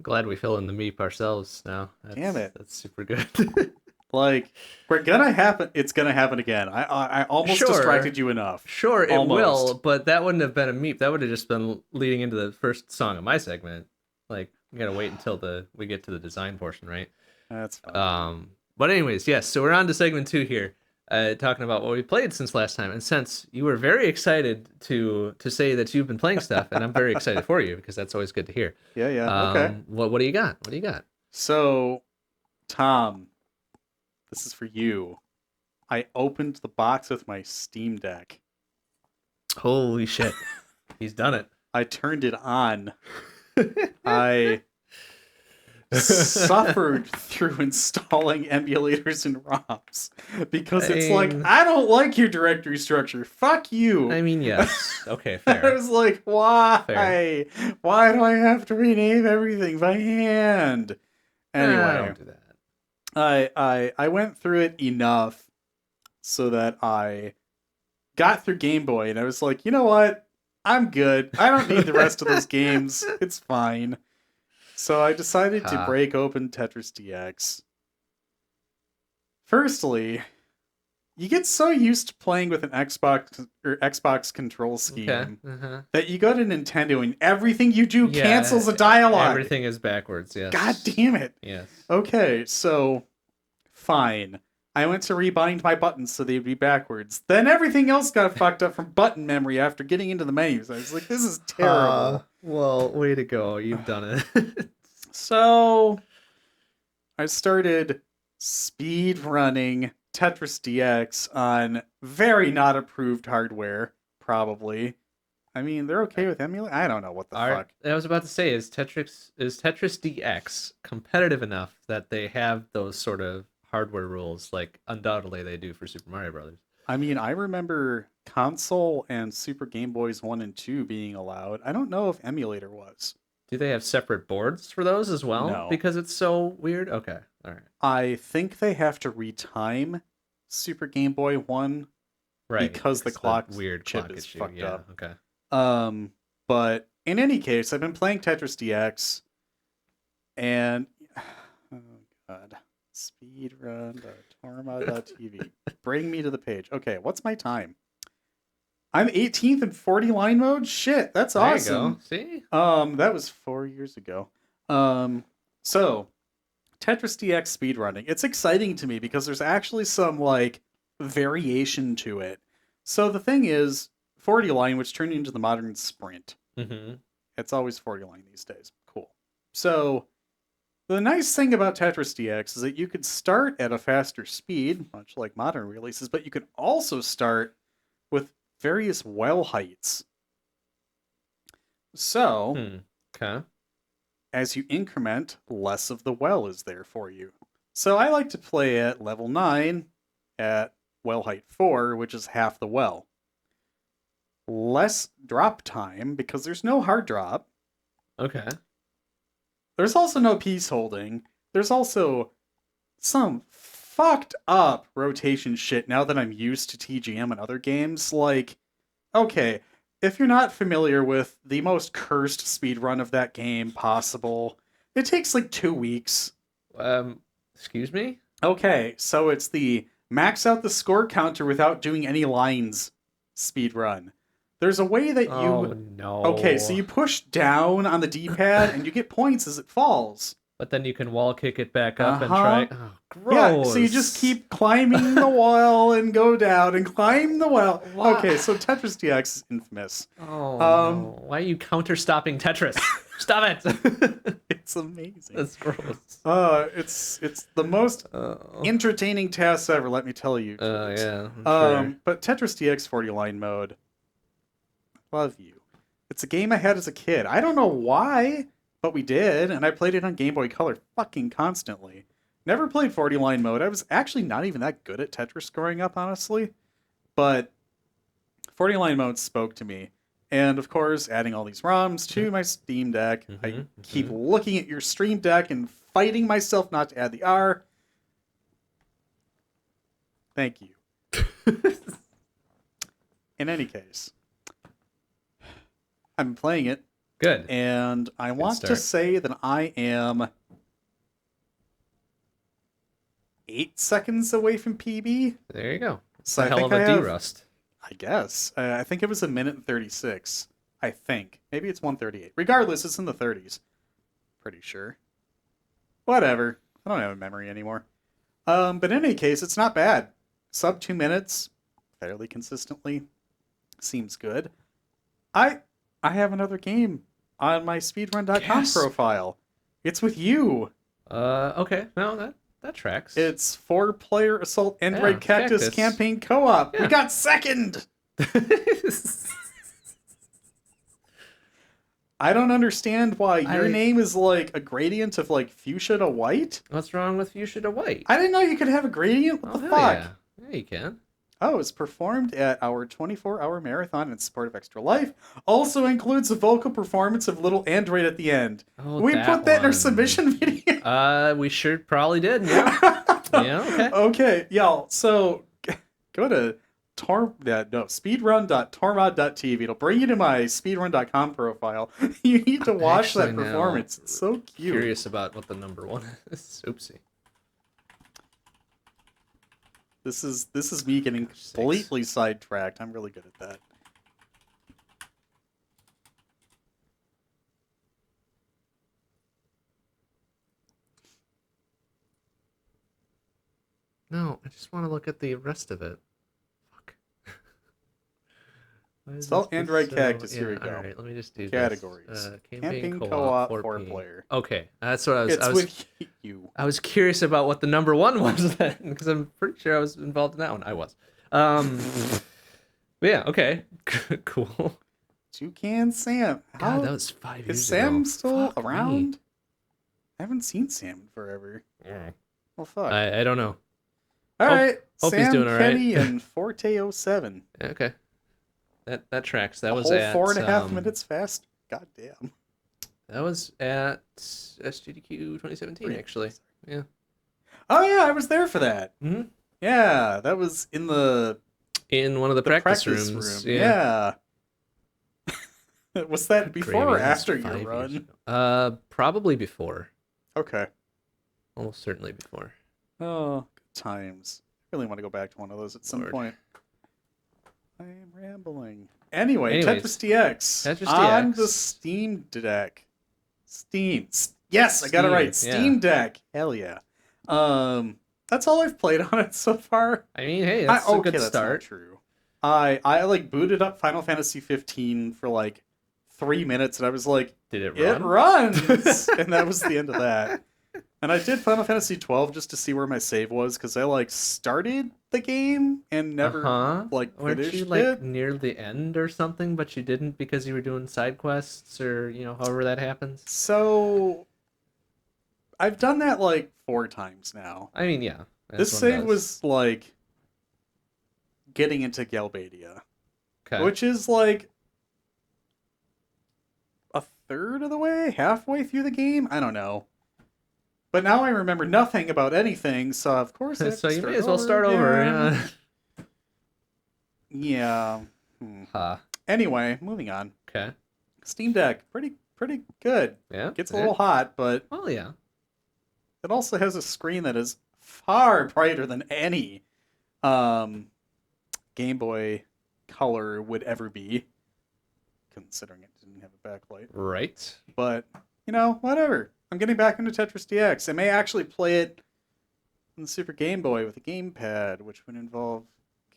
Glad we fill in the meep ourselves now. Damn it. That's super good. Like, it's gonna happen again. I almost distracted you enough. Sure, it almost. will, but that wouldn't have been a meep. That would have just been leading into the first song of my segment. Like, we gotta wait until we get to the design portion, right? That's fine. But anyways, yes, so we're on to segment 2 here. Talking about what we played since last time, and since you were very excited to say that you've been playing stuff, and I'm very excited for you because that's always good to hear. Yeah. Okay. What do you got? What do you got? So, Tom, this is for you. I opened the box with my Steam Deck. Holy shit. He's done it. I turned it on. I suffered through installing emulators and ROMs because it's like, I don't like your directory structure. Fuck you. I mean, yes. Okay, fair. I was like, why? Fair. Why do I have to rename everything by hand? Anyway, don't do that. I went through it enough so that I got through Game Boy, and I was like, you know what? I'm good. I don't need the rest of those games. It's fine. So I decided to break open Tetris DX. Firstly, you get so used to playing with an Xbox control scheme that you go to Nintendo and everything you do cancels a dialogue. Everything is backwards, yes. God damn it. Yes. Okay, so fine. I went to rebind my buttons so they'd be backwards. Then everything else got fucked up from button memory after getting into the menus. I was like, this is terrible. Well, way to go. You've done it. So I started speed running Tetris DX on very not approved hardware, probably. I mean, they're okay with emulating. I don't know what the fuck. I was about to say, is Tetris DX competitive enough that they have those sort of hardware rules, like undoubtedly they do for Super Mario Brothers? I mean, I remember console and Super Game Boys 1 and 2 being allowed. I don't know if emulator was. Do they have separate boards for those as well? No. Because it's so weird? Okay, all right. I think they have to retime Super Game Boy 1 because the clock chip is fucked up. Okay. But in any case, I've been playing Tetris DX, and oh god, speedrun.tormod.tv. Bring me to the page. Okay, what's my time? I'm 18th in 40 line mode. Shit, that's awesome. There you go. See? That was 4 years ago. So Tetris DX speedrunning. It's exciting to me because there's actually some like variation to it. So the thing is, 40 line, which turned into the modern sprint. Mm-hmm. It's always 40 line these days. Cool. So the nice thing about Tetris DX is that you could start at a faster speed, much like modern releases, but you could also start with various well heights. So, okay. As you increment, less of the well is there for you. So I like to play at level 9 at well height 4, which is half the well. Less drop time because there's no hard drop. Okay. There's also no piece holding. There's also some fucked up rotation shit now that I'm used to TGM and other games. Like, okay, if you're not familiar with the most cursed speedrun of that game possible, it takes like 2 weeks. Excuse me? Okay, so it's the max out the score counter without doing any lines speedrun. There's a way that you... Oh, no. Okay, so you push down on the D-pad and you get points as it falls. But then you can wall kick it back up and try... Oh, gross. Yeah, so you just keep climbing the wall and go down and climb the well. Wow. Okay, so Tetris DX is infamous. Oh, no. Why are you counter-stopping Tetris? Stop it! It's amazing. That's gross. It's the most entertaining task ever, let me tell you. Yeah. Sure. But Tetris DX 40 line mode... Love you. It's a game I had as a kid. I don't know why, but we did, and I played it on Game Boy Color fucking constantly. Never played 40 line mode. I was actually not even that good at Tetris growing up, honestly. But 40 line mode spoke to me. And of course, adding all these ROMs to my Steam Deck. I keep looking at your Stream Deck and fighting myself not to add the R. Thank you. In any case, I've been playing it Good. And I want to say that I am 8 seconds away from PB. There you go. So a hell of a D-Rust. I guess. I think it was 1:36. I think. Maybe it's 1:38. Regardless, it's in the 30s. Pretty sure. Whatever. I don't have a memory anymore. But in any case, it's not bad. Sub 2 minutes, fairly consistently. Seems good. I have another game on my speedrun.com profile. It's with you. Okay. No, that tracks. It's 4-player Assault Android Cactus campaign co-op. Yeah. We got second. I don't understand why your name is like a gradient of like fuchsia to white. What's wrong with fuchsia to white? I didn't know you could have a gradient. What the fuck? Yeah, you can. Oh, it's performed at our 24-hour marathon in support of Extra Life. Also includes a vocal performance of Little Android at the end. Oh, we put that in our submission video. We sure probably did. Yeah. Yeah. Okay. Okay, y'all. So go to speedrun.tormod.tv. It'll bring you to my speedrun.com profile. You need to watch that performance. It's so cute. Curious about what the number one is. Oopsie. This is me getting completely sidetracked. I'm really good at that. No, I just want to look at the rest of it. Fuck. So Android Cactus, here we go. Alright, let me just do categories. This. Campaign co-op 4-player. Okay, that's what I was. It's with you. I was curious about what the number one was then, because I'm pretty sure I was involved in that one. I was. But yeah, okay. Cool. Toucan Sam. God, that was 5 years ago. Is Sam still around? I haven't seen Sam in forever. Yeah. Well, fuck. I don't know. All right. Hope Sam he's doing all right. Kenny and Forte 07. Okay. That tracks. That was whole at 4.5 minutes fast. God damn. That was at SGDQ 2017, actually. Yeah. Oh yeah, I was there for that. Mm-hmm. Yeah, that was in one of the practice rooms. Room. Yeah. Was that before or after your run? Probably before. Okay. Almost certainly before. Oh, good times. I really want to go back to one of those at some point. I am rambling. Anyways, Tetris DX. On the Steam Deck. Yes, I got it right. Steam Deck. Hell yeah. That's all I've played on it so far. I mean, hey, that's a good start. That's not true. I like booted up Final Fantasy 15 for like 3 minutes, and I was like, did it run? It runs! And that was the end of that. And I did Final Fantasy 12 just to see where my save was, because I like started the game and never like Weren't finished you like it. near the end or something, but you didn't because you were doing side quests or however that happens? So I've done that like 4 times now. I mean, yeah. This save was like getting into Galbadia, which is like a third of the way, halfway through the game. I don't know. But now I remember nothing about anything, so of course so you may as well start over. Yeah. Anyway, moving on. Okay. Steam Deck, pretty good. Yeah. Gets a little hot, but yeah. It also has a screen that is far brighter than any Game Boy Color would ever be, considering it didn't have a backlight. Right. But whatever. I'm getting back into Tetris DX. I may actually play it on the Super Game Boy with a gamepad, which would involve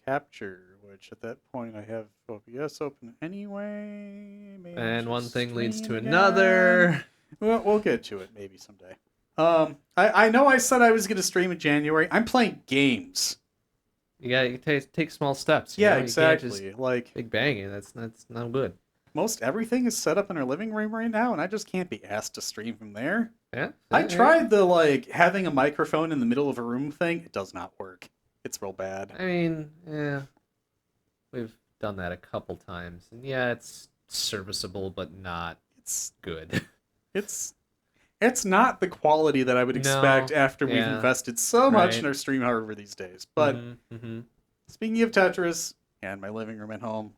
capture, which at that point I have OBS open anyway. Maybe and one thing leads to another. Well, we'll get to it maybe someday. I know I said I was going to stream in January. I'm playing games. You gotta take small steps. Yeah, exactly. Like big banging. That's not good. Most everything is set up in our living room right now, and I just can't be asked to stream from there. Yeah. I tried the having a microphone in the middle of a room thing. It does not work. It's real bad. I mean, yeah, we've done that a couple times, and yeah, it's serviceable, but not. It's good. It's not the quality that I would expect after we've invested so much in our stream hardware these days. But speaking of Tetris and my living room at home,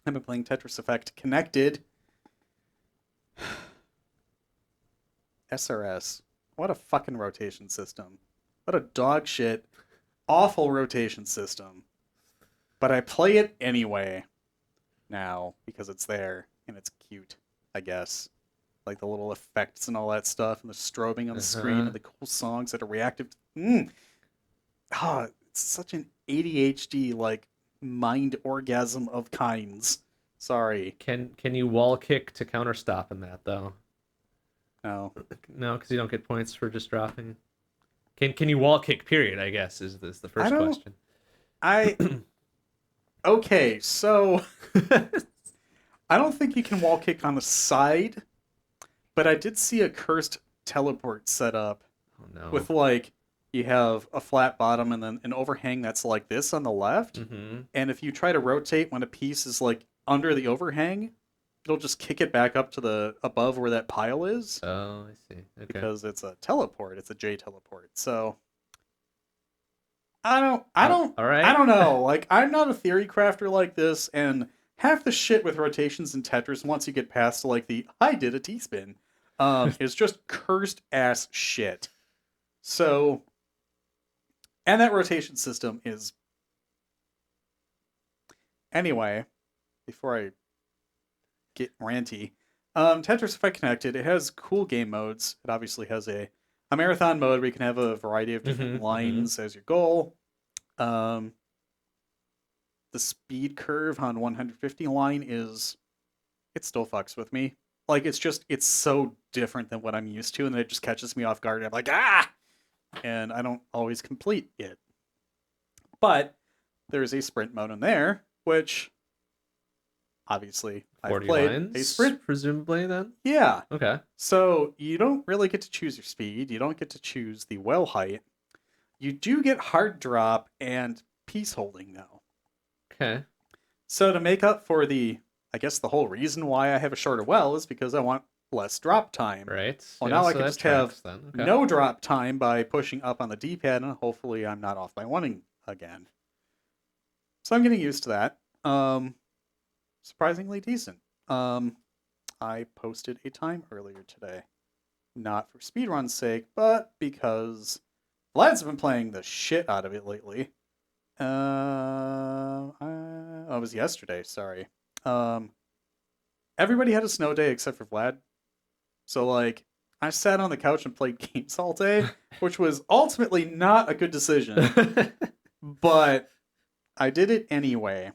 I've been playing Tetris Effect Connected. SRS. What a fucking rotation system. What a dog shit, awful rotation system. But I play it anyway now because it's there and it's cute, I guess. Like the little effects and all that stuff and the strobing on the screen and the cool songs that are reactive. It's such an ADHD, like, mind orgasm of kinds. Sorry. Can you wall kick to counter stop in that though? No. No, because you don't get points for just dropping. Can you wall kick? Period. I guess is the first question. Okay, so I don't think you can wall kick on the side, but I did see a cursed teleport set up. Oh no. With like you have a flat bottom and then an overhang that's like this on the left, and if you try to rotate when a piece is like under the overhang, it'll just kick it back up to the above where that pile is. Oh, I see. Okay. Because it's a teleport. It's a J teleport. So I don't know. Like, I'm not a theory crafter like this, and half the shit with rotations in Tetris, once you get past like the I did a T-spin, is just cursed ass shit. So, and that rotation system is anyway. Before I get ranty, Tetris Effect Connected, it has cool game modes. It obviously has a marathon mode where you can have a variety of different lines as your goal. The speed curve on 150 line it still fucks with me. Like, it's so different than what I'm used to, and then it just catches me off guard, and I'm like, ah! And I don't always complete it. But there's a sprint mode in there, which obviously I've played lines, a sprint. Presumably then? Yeah. Okay. So you don't really get to choose your speed. You don't get to choose the well height. You do get hard drop and piece holding, though. Okay. So to make up for I guess the whole reason why I have a shorter well is because I want less drop time. Right. Well, now I can just have no drop time by pushing up on the D-pad, and hopefully I'm not off by one again. So I'm getting used to that. Surprisingly decent. I posted a time earlier today. Not for speedrun's sake, but because Vlad's been playing the shit out of it lately. It was yesterday, sorry. Everybody had a snow day except for Vlad. So, like, I sat on the couch and played games all day, which was ultimately not a good decision. But I did it anyway.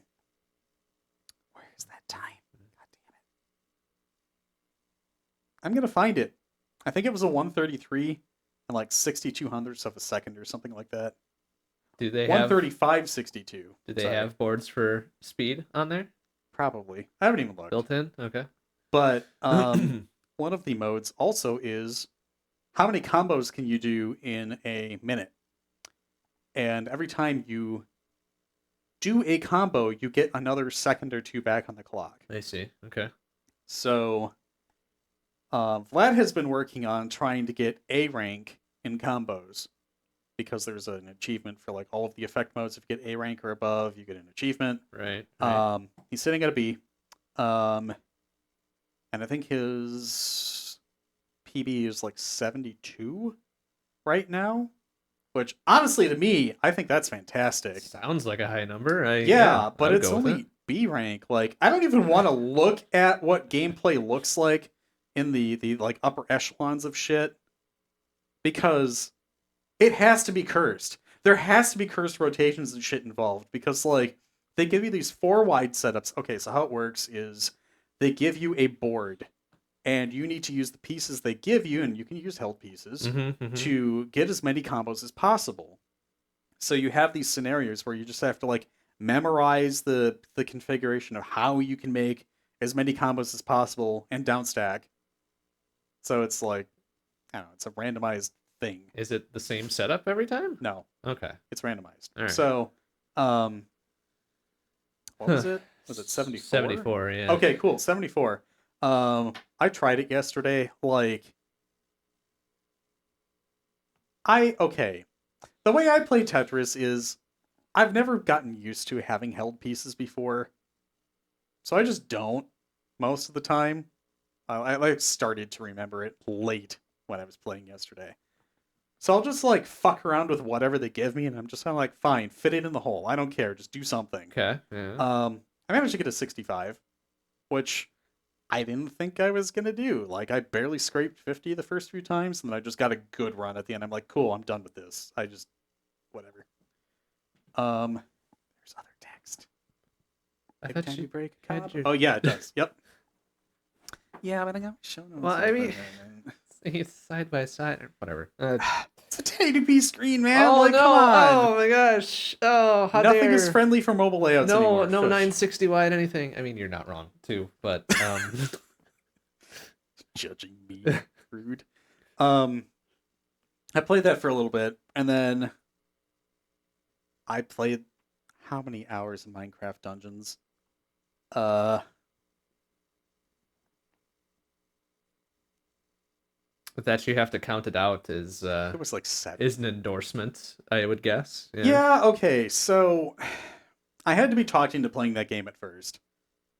Where's that time? God damn it. I'm going to find it. I think it was a 133 and like 62 hundredths of a second or something like that. Do they 135.62. Do they have boards for speed on there? Probably. I haven't even looked. Built in? Okay. But one of the modes also is how many combos can you do in a minute? And every time you do a combo, you get another second or two back on the clock. I see. Okay. So Vlad has been working on trying to get A rank in combos because there's an achievement for like all of the effect modes. If you get A rank or above, you get an achievement. Right. He's sitting at a B. And I think his PB is like 72 right now, which honestly to me, I think that's fantastic. Sounds like a high number. Yeah, but it's only B rank. Like, I don't even want to look at what gameplay looks like in the like upper echelons of shit because it has to be cursed. There has to be cursed rotations and shit involved because like they give you these 4 wide setups. Okay, so how it works is they give you a board and you need to use the pieces they give you, and you can use held pieces to get as many combos as possible. So you have these scenarios where you just have to like memorize the configuration of how you can make as many combos as possible and downstack. So it's like, I don't know, it's a randomized thing. Is it the same setup every time? No. Okay. It's randomized. All right. So, what was it? Was it 74? 74, yeah. Okay, cool. 74. I tried it yesterday. Like, okay. The way I play Tetris is I've never gotten used to having held pieces before. So I just don't most of the time. I like started to remember it late when I was playing yesterday. So I'll just like fuck around with whatever they give me, and I'm just kind of like, fine, fit it in the hole. I don't care, just do something. Okay. Yeah. I managed to get a 65, which I didn't think I was gonna do. Like I barely scraped 50 the first few times, and then I just got a good run at the end. I'm like, cool, I'm done with this. I just whatever. There's other text. I thought Can you you break a had cop? your- Oh yeah, it does. Yep. Yeah, but I got show notes. Well, I mean, it's side by side or whatever. It's a 1080p screen, man. Oh like, no! come on. Oh my gosh! Oh, how Nothing dare! is friendly for mobile layouts anymore. No Shush. 960 wide anything. I mean, you're not wrong too, but Judging me, rude. I played that for a little bit, and then I played how many hours in Minecraft Dungeons? that you have to count it out It was like 7. is an endorsement, I would guess. Yeah, okay. So I had to be talked into playing that game at first.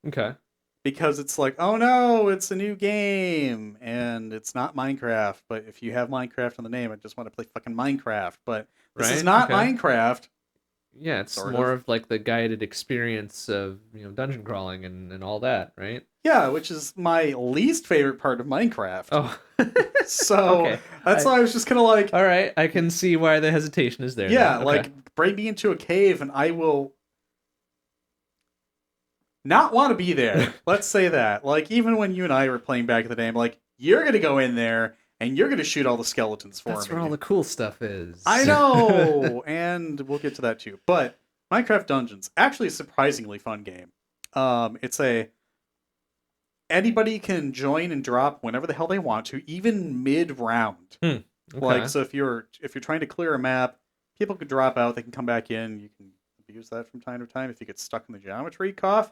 Okay. Because it's like, oh no, it's a new game, and it's not Minecraft. But if you have Minecraft in the name, I just want to play fucking Minecraft. But this is not Minecraft. Yeah, it's sort more of like the guided experience of dungeon crawling and all that, right? Yeah, which is my least favorite part of Minecraft. Oh, so okay. that's why I was just kind of like, all right, I can see why the hesitation is there. yeah, then. like bring me into a cave and I will not want to be there. Let's say that. Like even when you and I were playing back in the day, I'm like, you're gonna go in there and you're gonna shoot all the skeletons for me. That's where all the cool stuff is. I know, and we'll get to that too. But Minecraft Dungeons, actually a surprisingly fun game. It's anybody can join and drop whenever the hell they want to, even mid-round. Okay. Like, so if you're trying to clear a map, people could drop out, they can come back in, you can abuse that from time to time if you get stuck in the geometry, cough.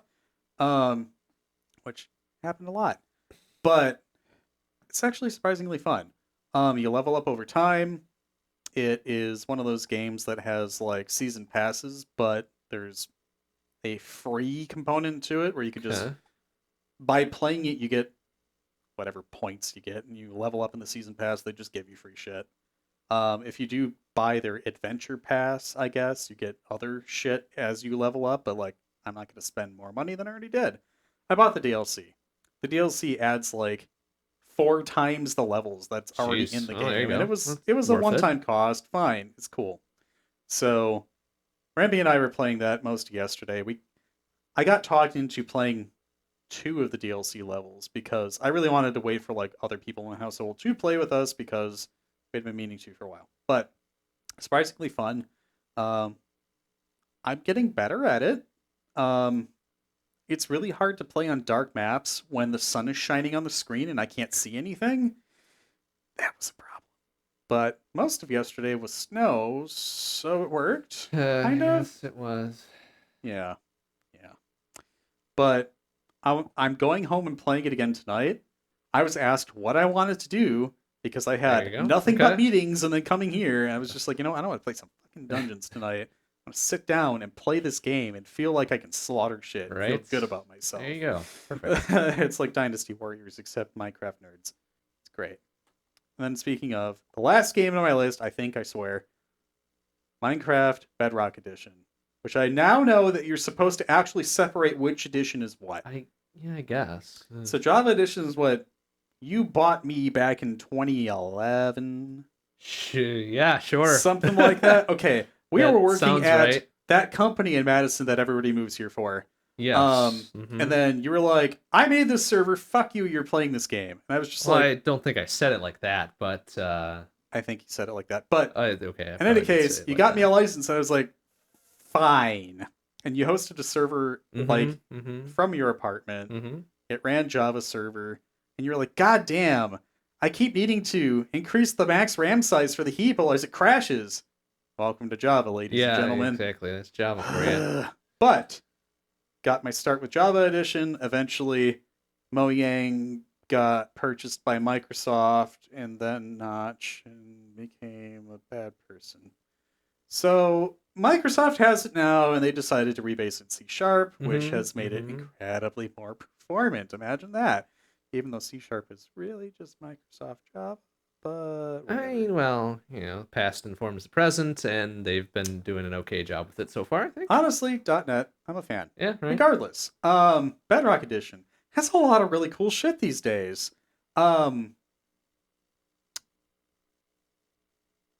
Which happened a lot. But it's actually surprisingly fun. You level up over time. It is one of those games that has like season passes, but there's a free component to it where you could just by playing it you get whatever points you get and you level up in the season pass, they just give you free shit. If you do buy their adventure pass, I guess, you get other shit as you level up, but like I'm not going to spend more money than I already did. I bought the DLC. The DLC adds like 4 times the levels that's already in the game. And it was a one-time cost. Fine, it's cool. So Ramby and I were playing that most of yesterday. I got talked into playing 2 of the DLC levels because I really wanted to wait for like other people in the household to play with us because we'd been meaning to for a while. But surprisingly fun. I'm getting better at it. It's really hard to play on dark maps when the sun is shining on the screen and I can't see anything. That was a problem. But most of yesterday was snow, so it worked. Kind of. Yes, it was. Yeah. But I'm going home and playing it again tonight. I was asked what I wanted to do because I had nothing but meetings and then coming here. And I was just like, I don't want to play some fucking dungeons tonight. I'm going to sit down and play this game and feel like I can slaughter shit and feel good about myself. There you go. Perfect. It's like Dynasty Warriors, except Minecraft nerds. It's great. And then speaking of, the last game on my list, I swear, Minecraft Bedrock Edition. Which I now know that you're supposed to actually separate which edition is what. I guess. So Java Edition is what you bought me back in 2011. Yeah, sure. Something like that. Okay. We were working at that company in Madison that everybody moves here for. Yes. And then you were like, I made this server, fuck you, you're playing this game. And I was just I don't think I said it like that, but I think you said it like that. But okay. In any case, you got me a license, and I was like, fine. And you hosted a server from your apartment. It ran Java server, and you were like, God damn, I keep needing to increase the max RAM size for the heap, otherwise it crashes. Welcome to Java, ladies and gentlemen. Yeah, exactly. That's Java for you. But got my start with Java Edition. Eventually, Mojang got purchased by Microsoft, and then Notch, and became a bad person. So Microsoft has it now, and they decided to rebase it in C#, which has made it incredibly more performant. Imagine that. Even though C# is really just Microsoft Java, but I whatever. mean, well, past informs the present, and they've been doing an okay job with it so far, I think. Honestly, .NET, I'm a fan. Yeah, right. Regardless, Bedrock Edition has a lot of really cool shit these days.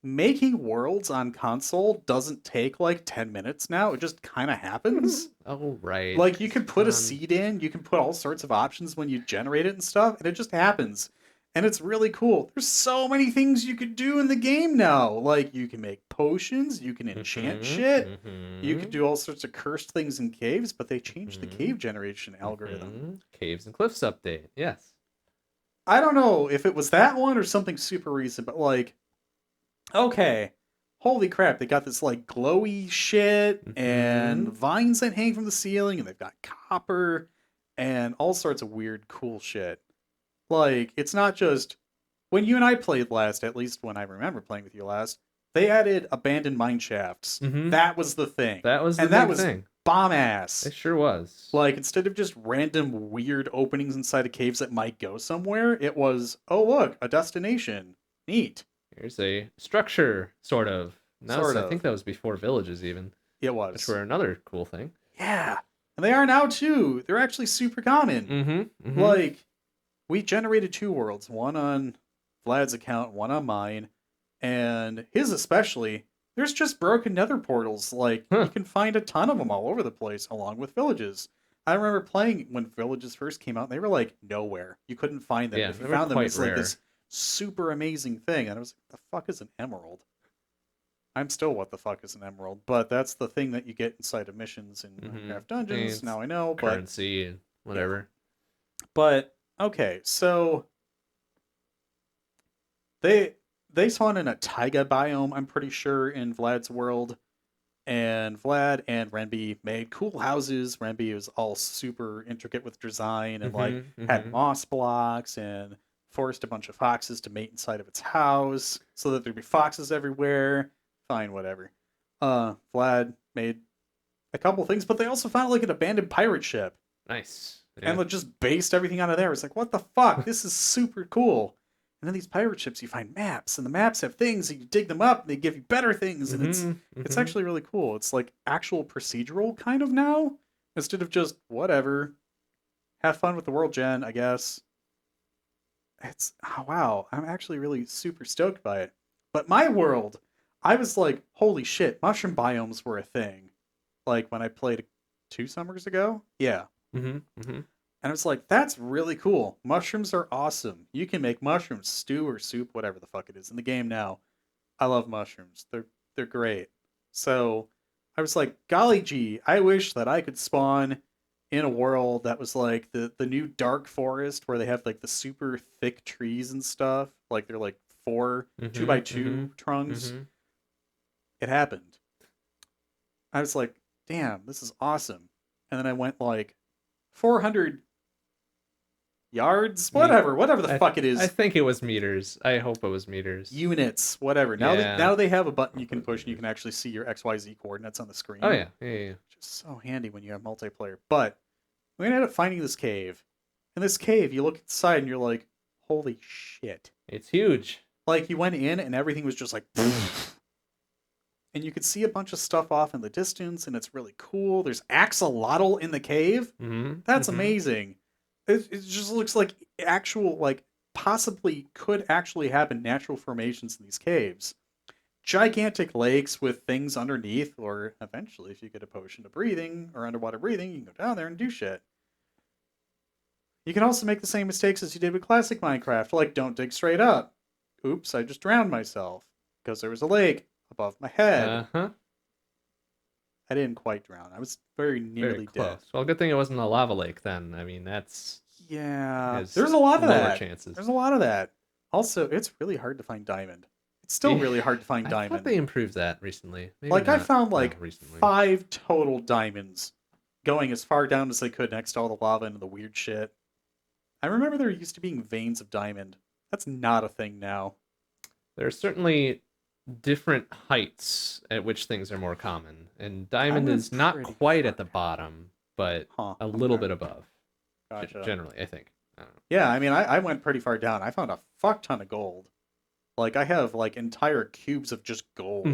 Making worlds on console doesn't take like 10 minutes now. It just kind of happens. Oh, right. Like, you can put a seed in, you can put all sorts of options when you generate it and stuff, and it just happens. And it's really cool. There's so many things you could do in the game now. Like, you can make potions, you can enchant shit, you can do all sorts of cursed things in caves, but they changed the cave generation algorithm. Caves and Cliffs update, yes. I don't know if it was that one or something super recent, but like, okay, holy crap, they got this like glowy shit and vines that hang from the ceiling, and they've got copper and all sorts of weird cool shit. Like, it's not just when you and I played last, at least when I remember playing with you last, they added abandoned mine shafts. That was the thing. That was the big thing. Bomb ass. It sure was. Like, instead of just random weird openings inside of caves that might go somewhere, it was, oh look, a destination. Neat. Here's a structure, sort of. I think that was before villages, even. It was. Which were another cool thing. Yeah. And they are now, too. They're actually super common. Like, we generated 2 worlds. One on Vlad's account, one on mine. And his especially. There's just broken nether portals. Like, you can find a ton of them all over the place, along with villages. I remember playing when villages first came out, and they were, like, nowhere. You couldn't find them. Yeah, if you found them, it's like this super amazing thing. And I was like, the fuck is an emerald? I'm still what the fuck is an emerald, but that's the thing that you get inside of missions in Minecraft Dungeons. Now I know, but currency and whatever. Yeah. But okay, so they spawn in a taiga biome, I'm pretty sure, in Vlad's world. And Vlad and Renby made cool houses. Renby was all super intricate with design and had moss blocks and forced a bunch of foxes to mate inside of its house so that there'd be foxes everywhere. Fine, whatever. Vlad made a couple things, but they also found like an abandoned pirate ship. Nice. Yeah. And just based everything out of there. It's like, what the fuck? This is super cool. And then these pirate ships, you find maps, and the maps have things, and you dig them up, and they give you better things, and it's actually really cool. It's like actual procedural kind of now, instead of just whatever. Have fun with the world gen, I guess. It's, oh, wow, I'm actually really super stoked by it. But my world, I was like, holy shit, mushroom biomes were a thing. Like when I played 2 summers ago? Yeah. And I was like, that's really cool. Mushrooms are awesome. You can make mushroom stew or soup, whatever the fuck it is, in the game now. I love mushrooms. They're great. So I was like, golly gee, I wish that I could spawn in a world that was like the new dark forest where they have like the super thick trees and stuff. Like they're like 4 2x2 trunks. It happened. I was like, damn, this is awesome. And then I went like 400 yards, whatever the fuck it is. I think it was meters. I hope it was meters. Units, whatever. Now they have a button you can push and you can actually see your XYZ coordinates on the screen. Oh yeah. Just so handy when you have multiplayer. But we ended up finding this cave. In this cave, you look inside and you're like, holy shit. It's huge. Like, you went in and everything was just like and you could see a bunch of stuff off in the distance, and it's really cool. There's axolotl in the cave. That's amazing. It just looks like actual, like, possibly could actually happen natural formations in these caves. Gigantic lakes with things underneath, or eventually, if you get a potion of breathing or underwater breathing, you can go down there and do shit. You can also make the same mistakes as you did with classic Minecraft, like don't dig straight up. Oops, I just drowned myself because there was a lake above my head. I didn't quite drown. I was very nearly dead. Well, good thing it wasn't a lava lake then. I mean, that's... Yeah, there's a lot of that. Chances. There's a lot of that. Also, it's really hard to find diamond. It's still really hard to find diamond. I thought they improved that recently. Maybe like, I found like 5 total diamonds going as far down as they could next to all the lava and the weird shit. I remember there used to being veins of diamond. That's not a thing now. There's certainly different heights at which things are more common, and diamond is not quite at the bottom, but a little bit above. Gotcha. Generally, I think. Yeah, I mean, I went pretty far down. I found a fuck ton of gold. Like, I have, like, entire cubes of just gold.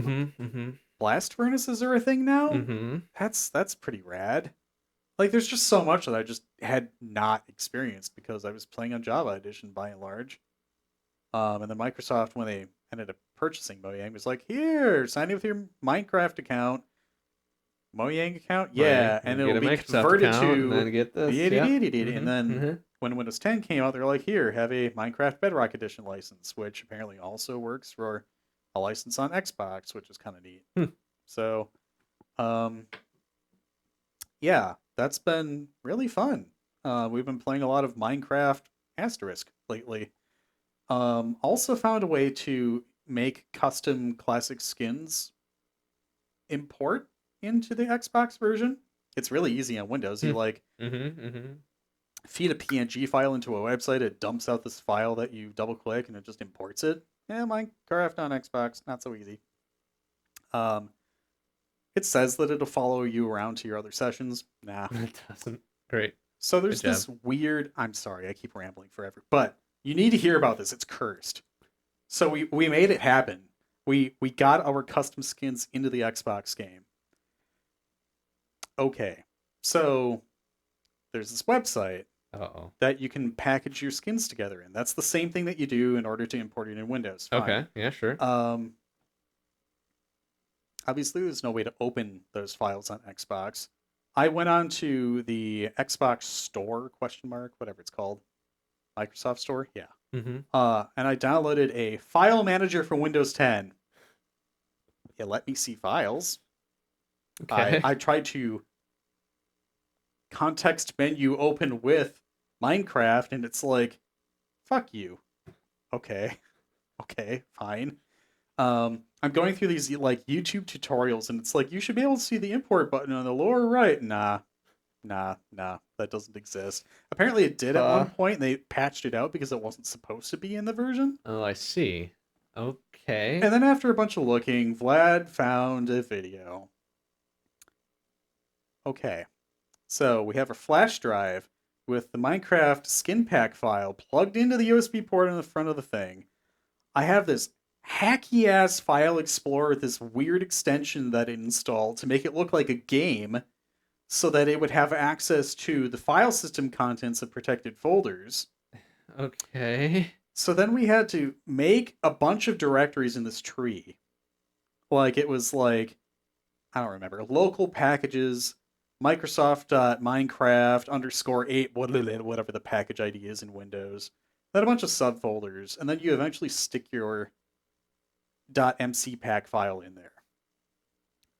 Blast furnaces are a thing now? That's pretty rad. Like, there's just so much that I just had not experienced because I was playing on Java Edition by and large. And then Microsoft, when they ended up purchasing Mojang, was like, here, sign in with your Minecraft account. Mojang account? Yeah, and get it'll a be Microsoft converted account and to then get this. Yeah. and then when Windows 10 came out, they're like, here, have a Minecraft Bedrock Edition license, which apparently also works for a license on Xbox, which is kind of neat. So, yeah, that's been really fun. We've been playing a lot of Minecraft Asterisk lately. Also found a way to make custom classic skins import into the Xbox version. It's really easy on Windows. You like feed a PNG file into a website, it dumps out this file that you double click and it just imports it. Yeah, Minecraft on Xbox, not so easy. It says that it'll follow you around to your other sessions. Nah. It doesn't. Great. So there's this weird, I'm sorry, I keep rambling forever, but you need to hear about this. It's cursed. So we made it happen. We got our custom skins into the Xbox game. Okay. So there's this website that you can package your skins together in. That's the same thing that you do in order to import it in Windows. Fine. Okay, yeah, sure. Obviously, there's no way to open those files on Xbox. I went on to the Xbox Store, whatever it's called. Microsoft Store? Yeah. And I downloaded a file manager for Windows 10. It let me see files. Okay. I tried to context menu open with Minecraft, and it's like, fuck you. Okay, fine. I'm going through these like YouTube tutorials, and it's like, you should be able to see the import button on the lower right. Nah, that doesn't exist. Apparently it did at one point, and they patched it out because it wasn't supposed to be in the version. Oh, I see. Okay. And then after a bunch of looking, Vlad found a video. Okay, so we have a flash drive with the Minecraft skin pack file plugged into the USB port on the front of the thing. I have this hacky ass file explorer with this weird extension that it installed to make it look like a game so that it would have access to the file system contents of protected folders. Okay. So then we had to make a bunch of directories in this tree. Like, it was like, I don't remember, local packages, Microsoft.minecraft _8, whatever the package ID is in Windows. Then a bunch of subfolders, and then you eventually stick your .mcpack file in there.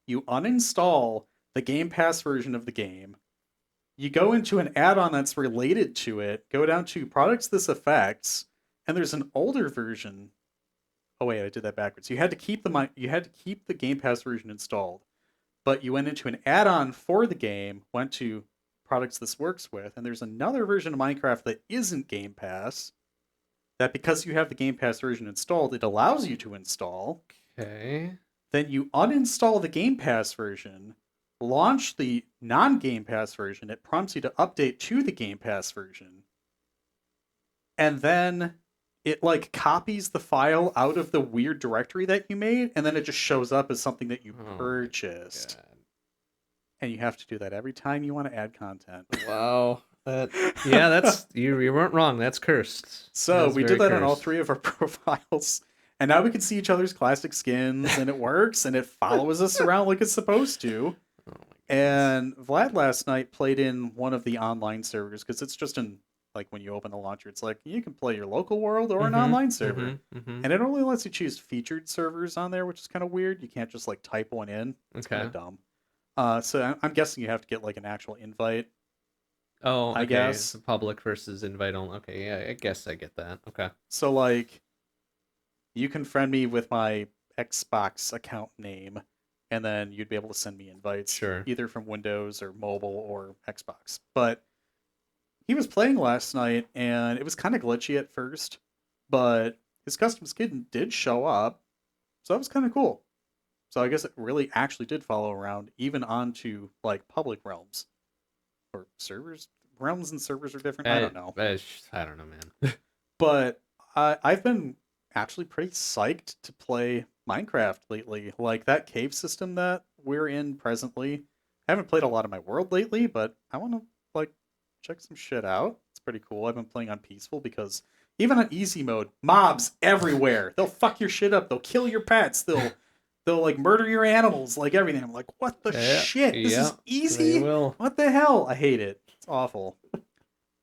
You uninstall the Game Pass version of the game. You go into an add-on that's related to it, go down to Products This Affects, and there's an older version. Oh wait, I did that backwards. You had to keep the Game Pass version installed, but you went into an add-on for the game, went to Products This Works With, and there's another version of Minecraft that isn't Game Pass, that because you have the Game Pass version installed, it allows you to install. Okay. Then you uninstall the Game Pass version, launch the non-Game Pass version, it prompts you to update to the Game Pass version, and then it like copies the file out of the weird directory that you made, and then it just shows up as something that you purchased. And you have to do that every time you want to add content. Wow. That's you weren't wrong. That's cursed. So we did that on all three of our profiles. And now we can see each other's classic skins, and it works, and it follows us around like it's supposed to. Oh, and Vlad last night played in one of the online servers, because it's just in, like, when you open the launcher, it's like, you can play your local world or an online server. And it only lets you choose featured servers on there, which is kind of weird. You can't just, like, type one in. It's kind of dumb. So I'm guessing you have to get, like, an actual invite. Oh, okay. I guess. Public versus invite only. Okay, yeah, I guess I get that. Okay. So, like, you can friend me with my Xbox account name, and then you'd be able to send me invites, either from Windows or mobile or Xbox. But he was playing last night, and it was kind of glitchy at first, but his custom skin did show up, so that was kind of cool. So I guess it really actually did follow around, even onto, like, public realms. Or servers? realms and servers are different. I don't know. I don't know, man. But I've been actually pretty psyched to play Minecraft lately. Like that cave system that we're in presently. I haven't played a lot of my world lately, but I want to like check some shit out. It's pretty cool. I've been playing on peaceful because even on easy mode, mobs everywhere. They'll fuck your shit up. They'll kill your pets. They'll like murder your animals, like everything. I'm like, what the shit? This is easy? What the hell? I hate it. It's awful.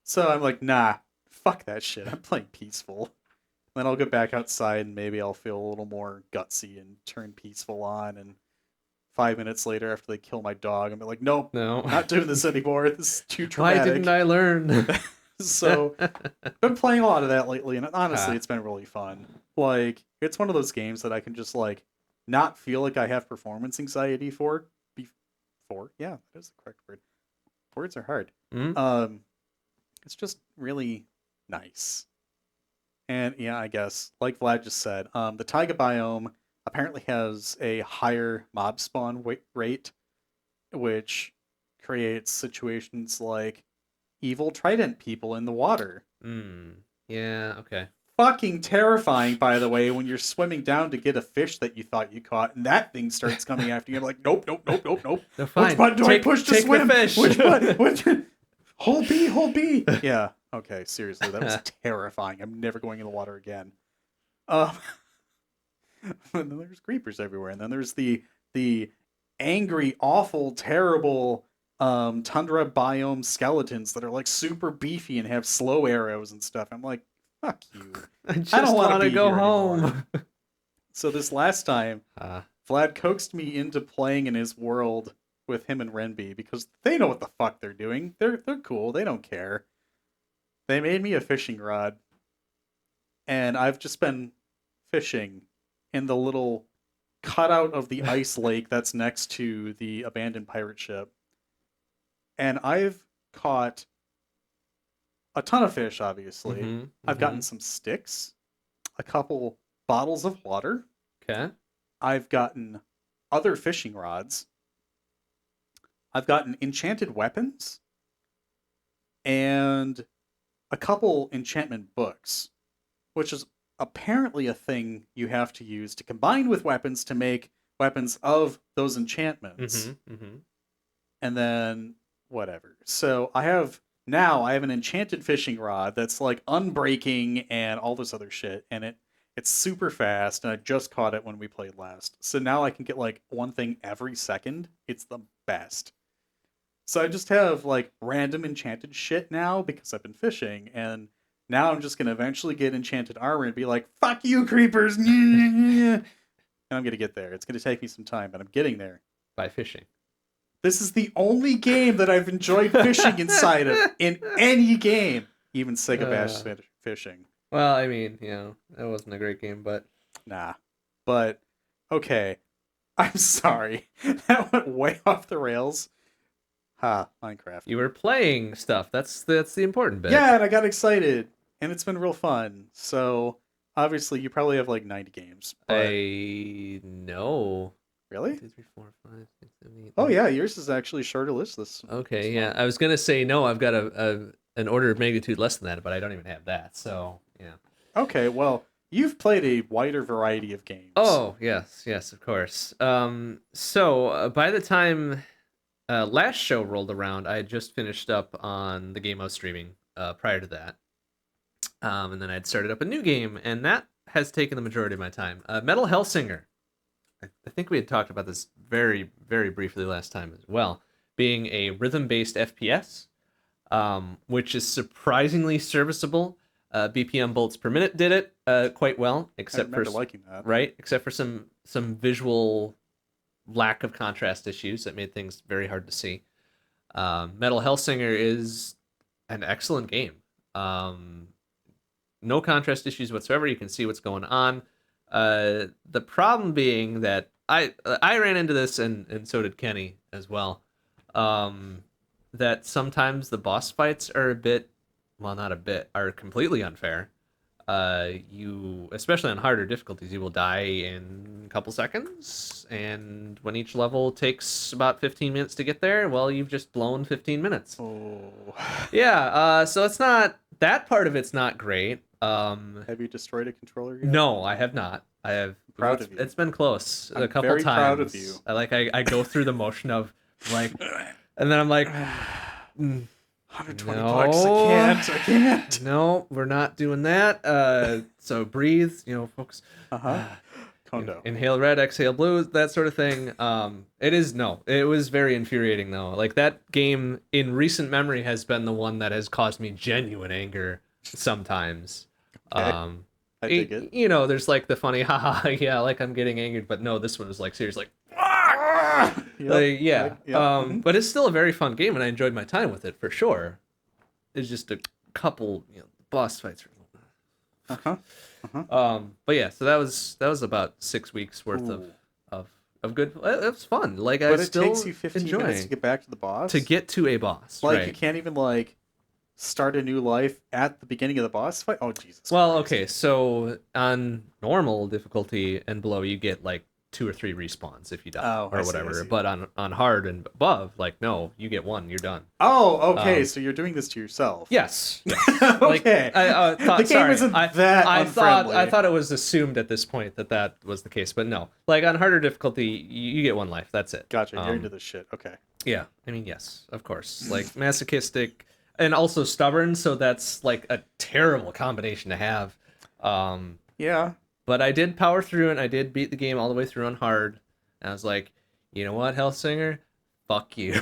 So I'm like, nah, fuck that shit. I'm playing peaceful. Then I'll get back outside and maybe I'll feel a little more gutsy and turn peaceful on. And 5 minutes later, after they kill my dog, I'm like, nope, no, not doing this anymore. This is too traumatic. Why didn't I learn? So I've been playing a lot of that lately, and honestly, it's been really fun. Like, it's one of those games that I can just like not feel like I have performance anxiety for. Yeah, that is the correct word. Words are hard. Mm-hmm. It's just really nice. And yeah, I guess, like Vlad just said, the taiga biome apparently has a higher mob spawn rate, which creates situations like evil trident people in the water. Yeah, okay. Fucking terrifying, by the way, when you're swimming down to get a fish that you thought you caught, and that thing starts coming after you. I'm like, nope. No, fine. Which button do I push to swim? The fish. Which button? Hold B. Yeah. Okay, seriously, that was terrifying. I'm never going in the water again. And then there's creepers everywhere, and then there's the angry, awful, terrible tundra biome skeletons that are like super beefy and have slow arrows and stuff. I'm like, fuck you. I don't want to go home. So this last time, Vlad coaxed me into playing in his world with him and Renby because they know what the fuck they're doing. They're cool. They don't care. They made me a fishing rod, and I've just been fishing in the little cutout of the ice lake that's next to the abandoned pirate ship. And I've caught a ton of fish, obviously. I've gotten some sticks, a couple bottles of water. Okay. I've gotten other fishing rods. I've gotten enchanted weapons. And a couple enchantment books, which is apparently a thing you have to use to combine with weapons to make weapons of those enchantments. And then whatever. So I have an enchanted fishing rod that's like unbreaking and all this other shit, and it's super fast, and I just caught it when we played last. So now I can get like one thing every second. It's the best. So I just have like random enchanted shit now because I've been fishing, and now I'm just gonna eventually get enchanted armor and be like, fuck you, creepers! And I'm gonna get there. It's gonna take me some time, but I'm getting there. By fishing. This is the only game that I've enjoyed fishing inside of in any game. Even Sega Bash fishing. Well, I mean, that wasn't a great game, but... Nah. But, okay. I'm sorry. That went way off the rails. Minecraft. You were playing stuff. That's the important bit. Yeah, and I got excited. And it's been real fun. So, obviously, you probably have like 90 games. But... No. Really? 2, 3, 4, 5, 6, 7, 8. Oh yeah, yours is actually a shorter list. Okay, yeah. I was gonna say no. I've got an order of magnitude less than that, but I don't even have that. So yeah. Okay, well, you've played a wider variety of games. Oh yes, of course. So by the time last show rolled around, I had just finished up on the game I was streaming. Prior to that, and then I'd started up a new game, and that has taken the majority of my time. Metal Hellsinger. I think we had talked about this very, very briefly last time as well, being a rhythm-based FPS, which is surprisingly serviceable. BPM bolts per minute did it quite well, except for liking that. Right, except for some visual lack of contrast issues that made things very hard to see. Metal Hellsinger is an excellent game. No contrast issues whatsoever. You can see what's going on. The problem being that I ran into this, and so did Kenny as well, that sometimes the boss fights are are completely unfair. you, especially on harder difficulties, you will die in a couple seconds, and when each level takes about 15 minutes to get there, well, you've just blown 15 minutes. Oh. Yeah, so it's not, that part of it's not great. Have you destroyed a controller yet? No, I have not. I have. Proud of you. It's been close a couple very times. proud of you. I go through the motion of like, and then I'm like, 120 bucks. I can't. No, we're not doing that. So breathe, focus. Condo. Inhale red, exhale blue, that sort of thing. It was very infuriating though. Like that game in recent memory has been the one that has caused me genuine anger sometimes. Okay. I dig it. There's like the funny, haha, yeah, like I'm getting angered, but no, this one was like seriously, but it's still a very fun game, and I enjoyed my time with it for sure. It's just a couple, boss fights. But yeah, so that was about 6 weeks worth of good. It was fun. Like, but it takes you 15 minutes to get back to the boss. To get to a boss, like right. You can't even start a new life at the beginning of the boss fight. Oh Jesus! Well, Christ. Okay, so on normal difficulty and below, you get like 2 or 3 respawns if you die or whatever. I see. But on hard and above, like no, you get 1. You're done. Oh, okay. So you're doing this to yourself. Yes. Okay. The game isn't that unfriendly. I thought it was assumed at this point that was the case, but no. Like on harder difficulty, you get 1 life. That's it. Gotcha. You're into this shit. Okay. Yeah. I mean, yes, of course. Like masochistic. And also stubborn, so that's like a terrible combination to have. Yeah. But I did power through and I did beat the game all the way through on hard. And I was like, you know what, Hellsinger? Fuck you.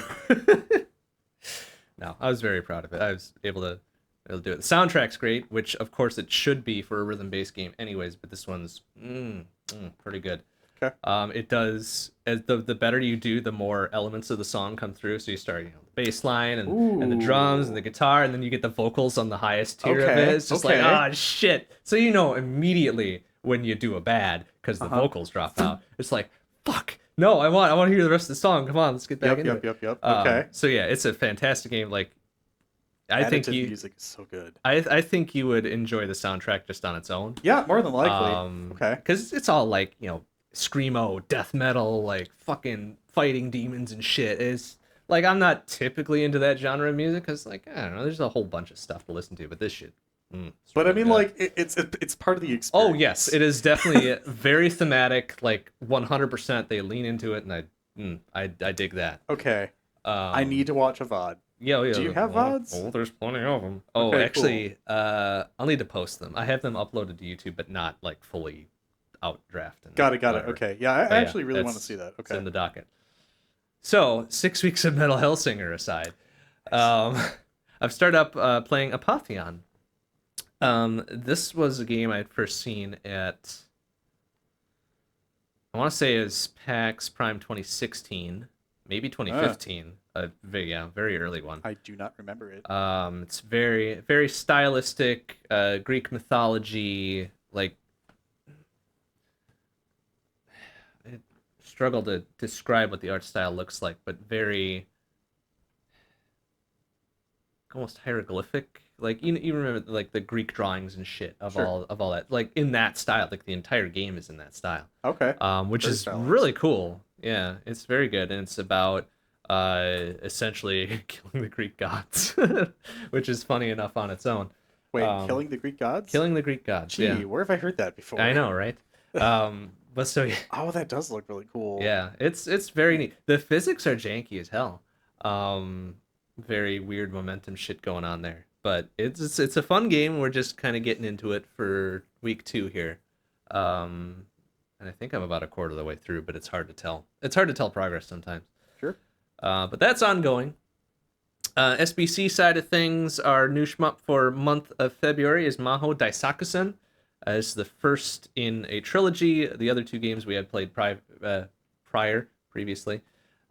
No, I was very proud of it. I was able to do it. The soundtrack's great, which of course it should be for a rhythm-based game anyways, but this one's pretty good. Okay. It does, as the better you do, the more elements of the song come through. So you start, the bass line and the drums and the guitar, and then you get the vocals on the highest tier of it. It's just like, shit. So immediately when you do a bad, because the vocals drop out, it's like, fuck. No, I want to hear the rest of the song. Come on, let's get back into it. Yep. Okay. So yeah, it's a fantastic game. Like, I think music is so good. I think you would enjoy the soundtrack just on its own. Yeah, more than likely. Okay. Because it's all like, screamo, death metal, like fucking fighting demons and shit. It's like, I'm not typically into that genre of music because, like, I don't know, there's a whole bunch of stuff to listen to, but this shit. But I mean, like, it's part of the experience. Oh yes, it is definitely very thematic. Like 100%, they lean into it, and I dig that. Okay. I need to watch a VOD. Yeah. Do you have VODs? Oh, there's plenty of them. Okay, actually, cool. I'll need to post them. I have them uploaded to YouTube, but not like fully out draft. Got it. Okay. Yeah, I actually really want to see that. Okay. It's in the docket. So 6 weeks of Metal Hellsinger aside, I've started up playing Apotheon. This was a game I'd first seen at, I want to say it was PAX Prime 2016, maybe 2015. Very early one. I do not remember it. It's very, very stylistic, Greek mythology, like, I struggle to describe what the art style looks like, but very, almost hieroglyphic. Like, you remember like the Greek drawings and shit of all that, like in that style. Like the entire game is in that style. Okay. Which is really cool. Yeah, it's very good, and it's about essentially killing the Greek gods, which is funny enough on its own. Wait, killing the Greek gods? Killing the Greek gods. Gee, yeah. Where have I heard that before? I know, right? But so yeah. Oh, that does look really cool. Yeah, it's very neat. The physics are janky as hell. Very weird momentum shit going on there. But it's a fun game. We're just kind of getting into it for week 2 here. And I think I'm about a quarter of the way through, but it's hard to tell. It's hard to tell progress sometimes. Sure. But that's ongoing. SBC side of things, our new shmup for month of February is Maho Daisakusen. It's the first in a trilogy. The other 2 games we had played previously.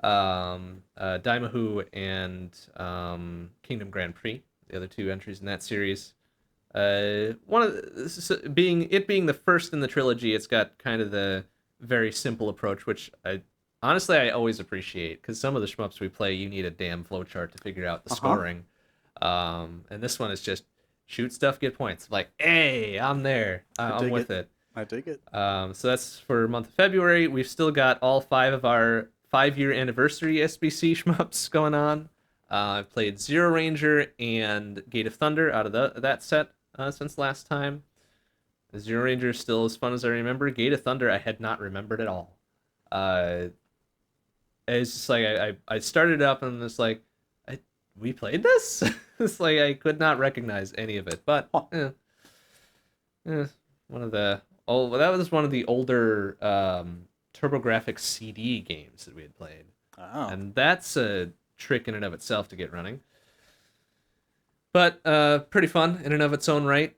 Daimahu and Kingdom Grand Prix, the other 2 entries in that series. One of being the first in the trilogy, it's got kind of the very simple approach, which I always appreciate, because some of the shmups we play, you need a damn flowchart to figure out the scoring. And this one is just shoot stuff, get points. Like, hey, I'm there. I'm with it. I dig it. So that's for month of February. We've still got all 5 of our 5-year anniversary SBC shmups going on. I've played Zero Ranger and Gate of Thunder out of that set since last time. Zero Ranger is still as fun as I remember. Gate of Thunder I had not remembered at all. It's just like I started up and it's like, we played this? It's like I could not recognize any of it. But one of the that was one of the older TurboGrafx CD games that we had played. Oh. And that's a trick in and of itself to get running. But pretty fun in and of its own right.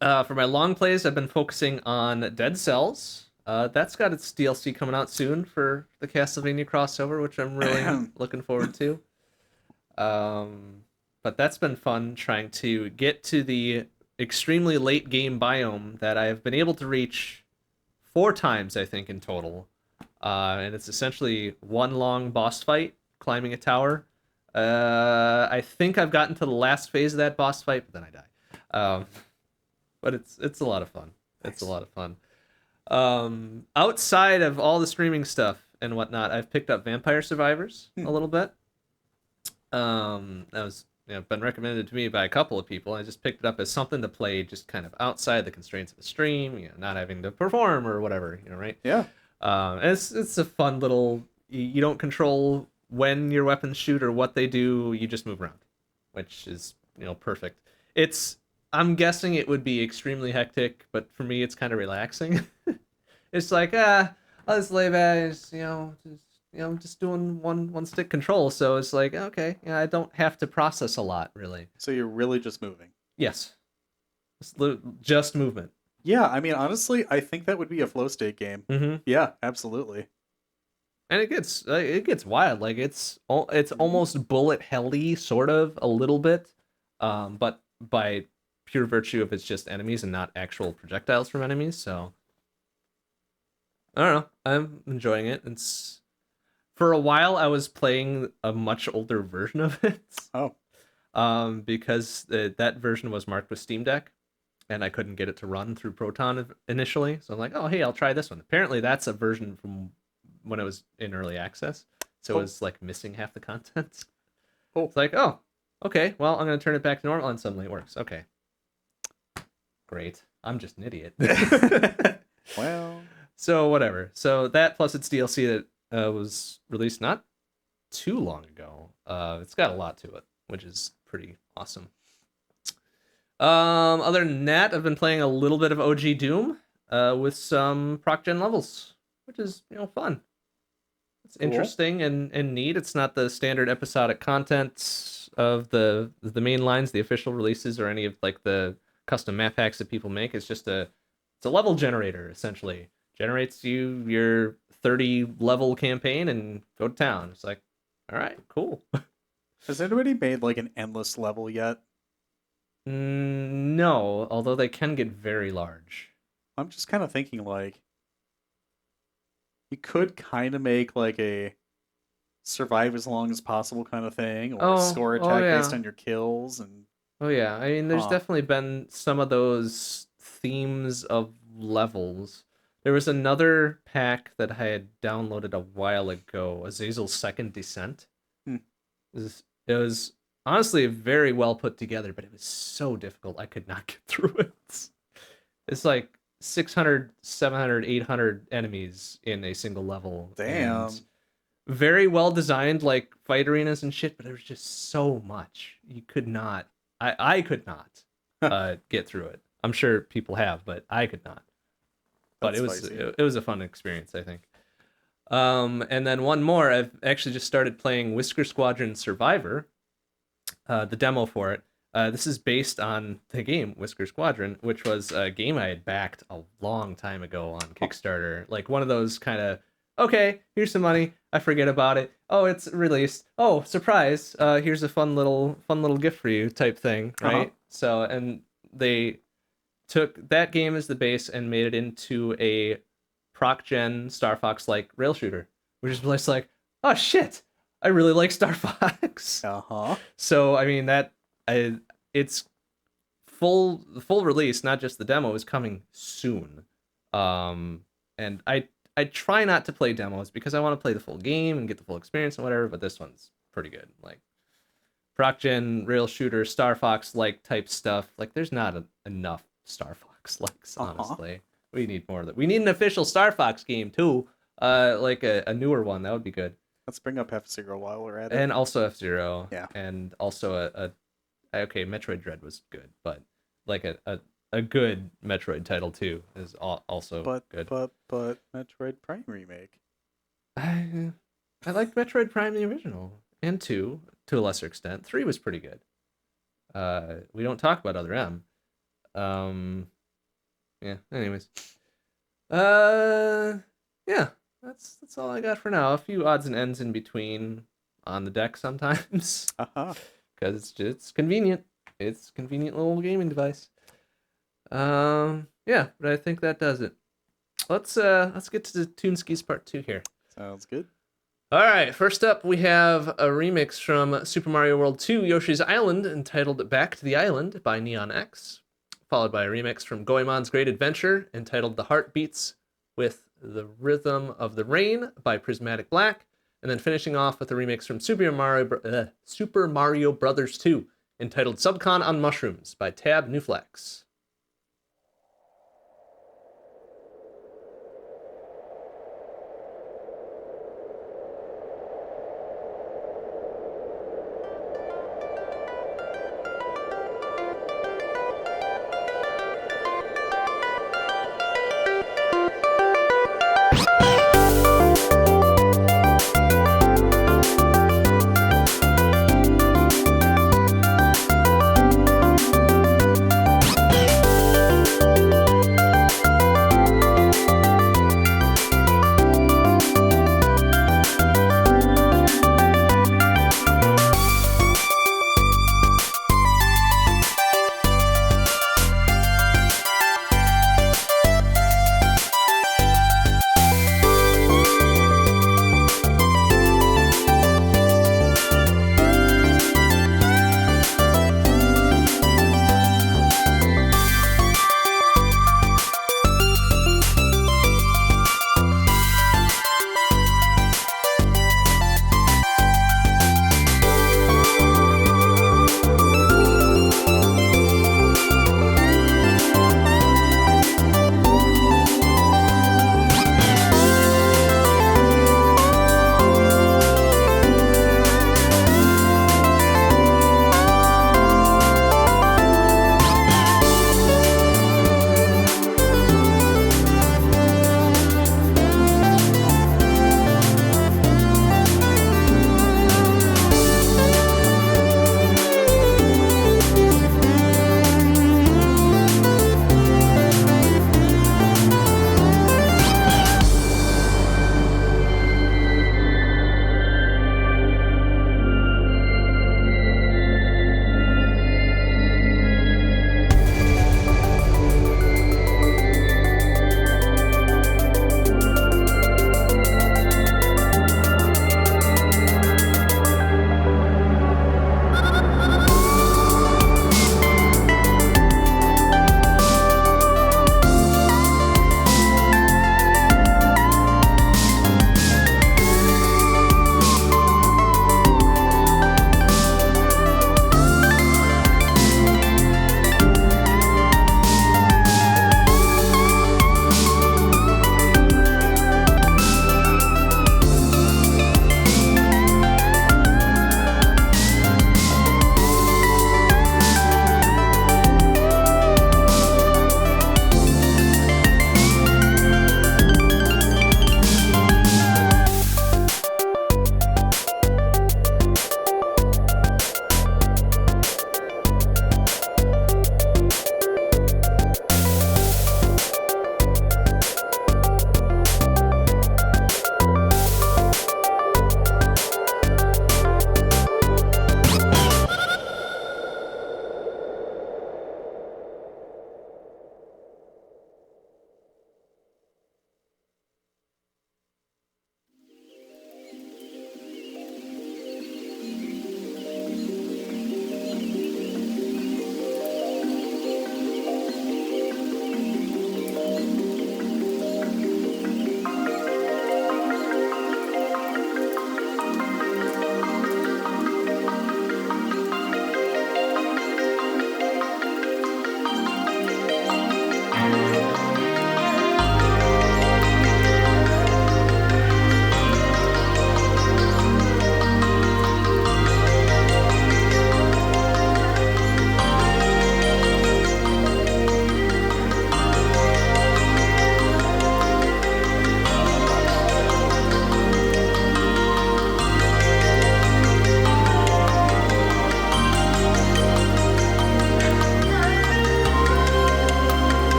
For my long plays, I've been focusing on Dead Cells. That's got its DLC coming out soon for the Castlevania crossover, which I'm really looking forward to. But that's been fun trying to get to the extremely late game biome that I've been able to reach 4 times, I think, in total. And it's essentially one long boss fight, climbing a tower. I think I've gotten to the last phase of that boss fight, but then I die. But it's a lot of fun. It's a lot of fun. Outside of all the streaming stuff and whatnot, I've picked up Vampire Survivors a little bit. That was been recommended to me by a couple of people. I just picked it up as something to play just kind of outside the constraints of the stream, not having to perform or whatever, right? Yeah. And it's a fun little, you don't control when your weapons shoot or what they do, you just move around, which is, perfect. I'm guessing it would be extremely hectic, but for me it's kind of relaxing. It's like, I'll just lay back, just doing one stick control, so it's like, okay, I don't have to process a lot, really. So you're really just moving? Yes. Just movement. Yeah, I mean, honestly, I think that would be a flow state game. Mm-hmm. Yeah, absolutely. And it gets wild. Like, it's almost bullet helly, sort of, a little bit, but by pure virtue of it's just enemies and not actual projectiles from enemies, so I don't know. I'm enjoying it. For a while, I was playing a much older version of it. Oh. Because that version was marked with Steam Deck, and I couldn't get it to run through Proton initially. So I'm like, oh, hey, I'll try this one. Apparently, that's a version from when it was in early access. So it was like missing half the content. Oh. It's like, oh, okay, well, I'm going to turn it back to normal, and suddenly it works. Okay. Great. I'm just an idiot. Well. So whatever. So that plus its DLC that was released not too long ago. It's got a lot to it, which is pretty awesome. Other than that, I've been playing a little bit of OG Doom with some proc gen levels, which is fun. It's cool. Interesting and neat. It's not the standard episodic content of the main lines, the official releases, or any of like the custom map packs that people make. It's just it's a level generator, essentially. Generates you your 30 level campaign and go to town. It's like, all right, cool. Has anybody made like an endless level yet? No, although they can get very large. I'm just kind of thinking like you could kind of make like a survive as long as possible kind of thing, or a score attack based on your kills. And oh yeah, I mean, there's definitely been some of those themes of levels. There was another pack that I had downloaded a while ago, Azazel's Second Descent. It was honestly very well put together, but it was so difficult I could not get through it. It's like 600, 700, 800 enemies in a single level. Damn. Very well designed, like fight arenas and shit, but there was just so much. You could not. I could not get through it. I'm sure people have, but I could not. But it was a fun experience, I think. And then one more, I've actually just started playing Whisker Squadron Survivor, the demo for it. This is based on the game Whisker Squadron, which was a game I had backed a long time ago on Kickstarter. Like one of those kind of, okay, here's some money, I forget about it. Oh, it's released. Oh, surprise! Here's a fun little gift for you type thing, right? So, and they took that game as the base and made it into a proc gen Star Fox like rail shooter, which is just like, oh shit, I really like Star Fox. Uh-huh. So I mean it's full release, not just the demo, is coming soon. And I try not to play demos because I want to play the full game and get the full experience and whatever, but this one's pretty good. Like proc gen, rail shooter, Star Fox like type stuff. Like there's not enough Star Fox likes, honestly. We need more of that. We need an official Star Fox game too. Like a newer one, that would be good. Let's bring up F-Zero while we're at it. And also F-Zero. Yeah. And also okay, Metroid Dread was good, but like a good Metroid title too is also good. But Metroid Prime Remake. I liked Metroid Prime the original and 2 to a lesser extent. 3 was pretty good. We don't talk about Other M. Yeah. Anyways. Yeah. That's all I got for now. A few odds and ends in between on the deck sometimes. Because it's convenient. It's a convenient little gaming device. Yeah, but I think that does it. Let's get to the Toonskis Part 2 here. Sounds good. All right, first up we have a remix from Super Mario World 2 Yoshi's Island entitled Back to the Island by Neon X, followed by a remix from Goemon's Great Adventure entitled The Heart Beats with the Rhythm of the Rain by Prismatic Black, and then finishing off with a remix from Super Mario Brothers 2 entitled Subcon on Mushrooms by Tab Newflex.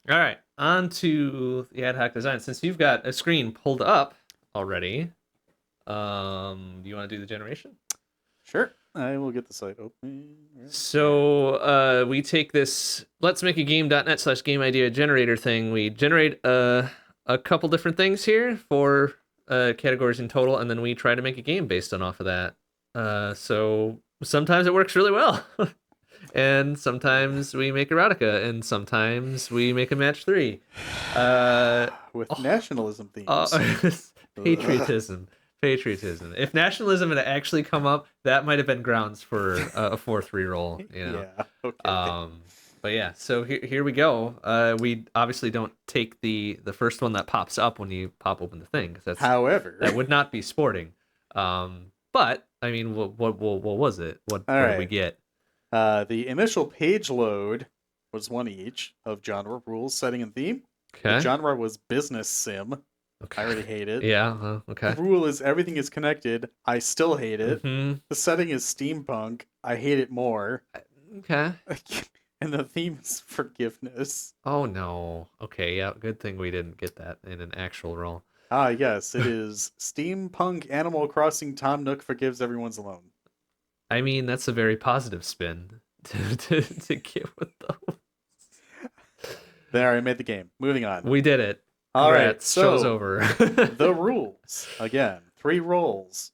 All right, on to the ad hoc design. Since you've got a screen pulled up already, do you want to do the generation? Sure. I will get the site open. So we take this let's make a game.net/game idea generator thing. We generate a couple different things here for categories in total, and then we try to make a game based on off of that. So sometimes it works really well. And sometimes we make erotica, and sometimes we make a match 3. With nationalism themes. Patriotism. Patriotism. If nationalism had actually come up, that might have been grounds for a 4-3 roll. You know? Yeah. Okay. But yeah, so here we go. We obviously don't take the first one that pops up when you pop open the thing, because However, that would not be sporting. But I mean, what was it? What did we get? The initial page load was one each of genre, rules, setting, and theme. Okay. The genre was business sim. Okay. I already hate it. Yeah. Okay. The rule is everything is connected. I still hate it. Mm-hmm. The setting is steampunk. I hate it more. Okay. And the theme is forgiveness. Oh no. Okay. Yeah. Good thing we didn't get that in an actual roll. Ah, yes, it is steampunk Animal Crossing. Tom Nook forgives everyone's alone. I mean, that's a very positive spin to get with those. There, I made the game. Moving on. We did it. All right, so show's over. The rules. Again, 3 rolls.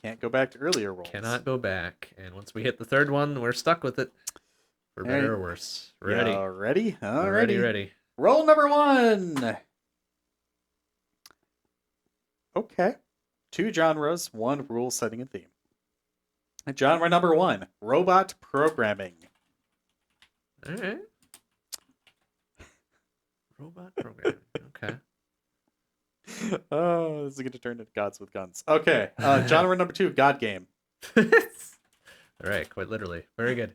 Can't go back to earlier rolls. Cannot go back. And once we hit the third one, we're stuck with it. For better or worse. Ready? Yeah, ready? All ready. Roll number 1. Okay. 2 genres, 1 rule, setting, and theme. Genre number 1, robot programming. All right. Robot programming. Okay. Oh, this is going to turn into Gods with Guns. Okay. Genre number 2, God game. All right. Quite literally. Very good.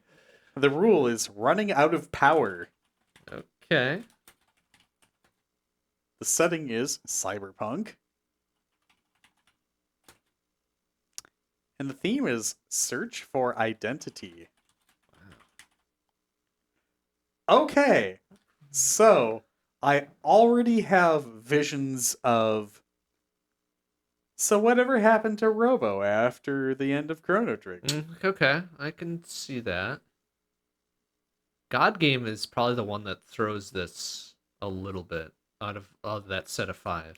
The rule is running out of power. Okay. The setting is cyberpunk. And the theme is search for identity. Wow. Okay. So, I already have visions of... So whatever happened to Robo after the end of Chrono Trigger? Okay, I can see that. God Game is probably the one that throws this a little bit out of that set of 5.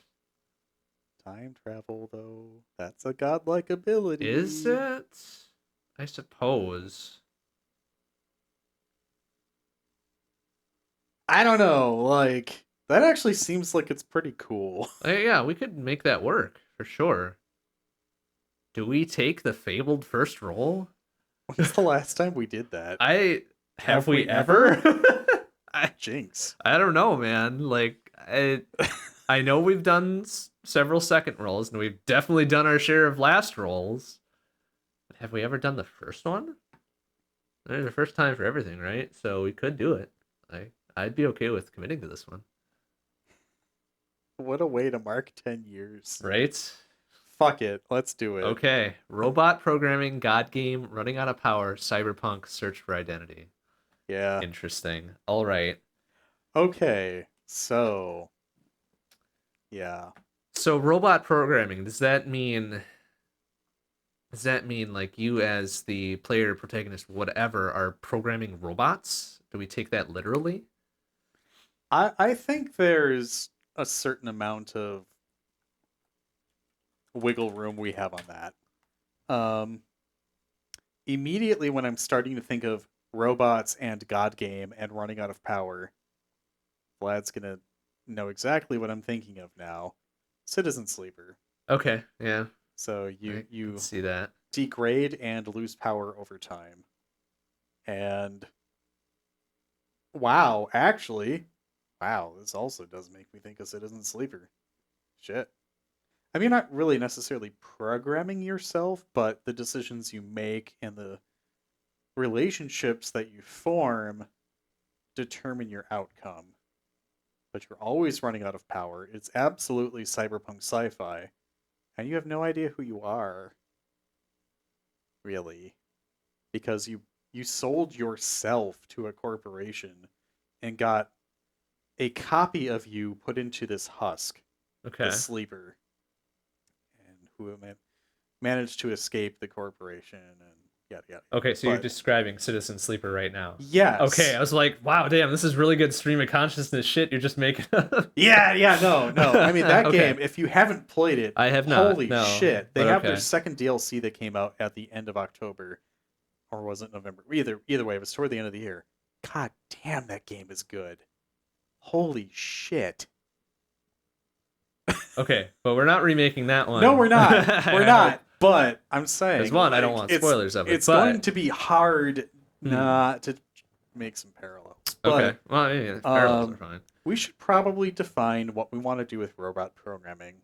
Time travel, though, that's a godlike ability. Is it? I suppose. I don't know, like, that actually seems like it's pretty cool. Yeah, we could make that work, for sure. Do we take the fabled first roll? When's the last time we did that? Have we ever? Jinx. I don't know, man. Like, I know we've done several second rolls, and we've definitely done our share of last rolls. But have we ever done the first one? There's a first time for everything, right? So we could do it. I'd be okay with committing to this one. What a way to mark 10 years. Right? Fuck it. Let's do it. Okay. Robot programming, God game, running out of power, cyberpunk, search for identity. Yeah. Interesting. All right. Okay. So, yeah. So robot programming, does that mean like you as the player, protagonist, whatever, are programming robots? Do we take that literally? I think there's a certain amount of wiggle room we have on that. Immediately when I'm starting to think of robots and God game and running out of power, Vlad's gonna know exactly what I'm thinking of now. Citizen Sleeper. Okay, yeah. So you see that. Degrade and lose power over time. And wow, this also does make me think of Citizen Sleeper. Shit. I mean, not really necessarily programming yourself, but the decisions you make and the relationships that you form determine your outcome. But you're always running out of power. It's absolutely cyberpunk sci-fi. And you have no idea who you are. Really. Because you sold yourself to a corporation and got a copy of you put into this husk, the sleeper, and who managed to escape the corporation and yada yada. Okay, so you're describing Citizen Sleeper right now. Yes. Okay, I was like, wow, damn, this is really good stream of consciousness shit you're just making up. Yeah, no. I mean, that game, if you haven't played it, I have not. Holy shit. They have their second DLC that came out at the end of October. Or was it November? Either way, it was toward the end of the year. God damn, that game is good. Holy shit. Okay, but we're not remaking that one. No, we're not. We're not. But I'm saying, there's one, I don't want spoilers of it. It's going to be hard not to make some parallels. Okay, well, yeah, parallels are fine. We should probably define what we want to do with robot programming,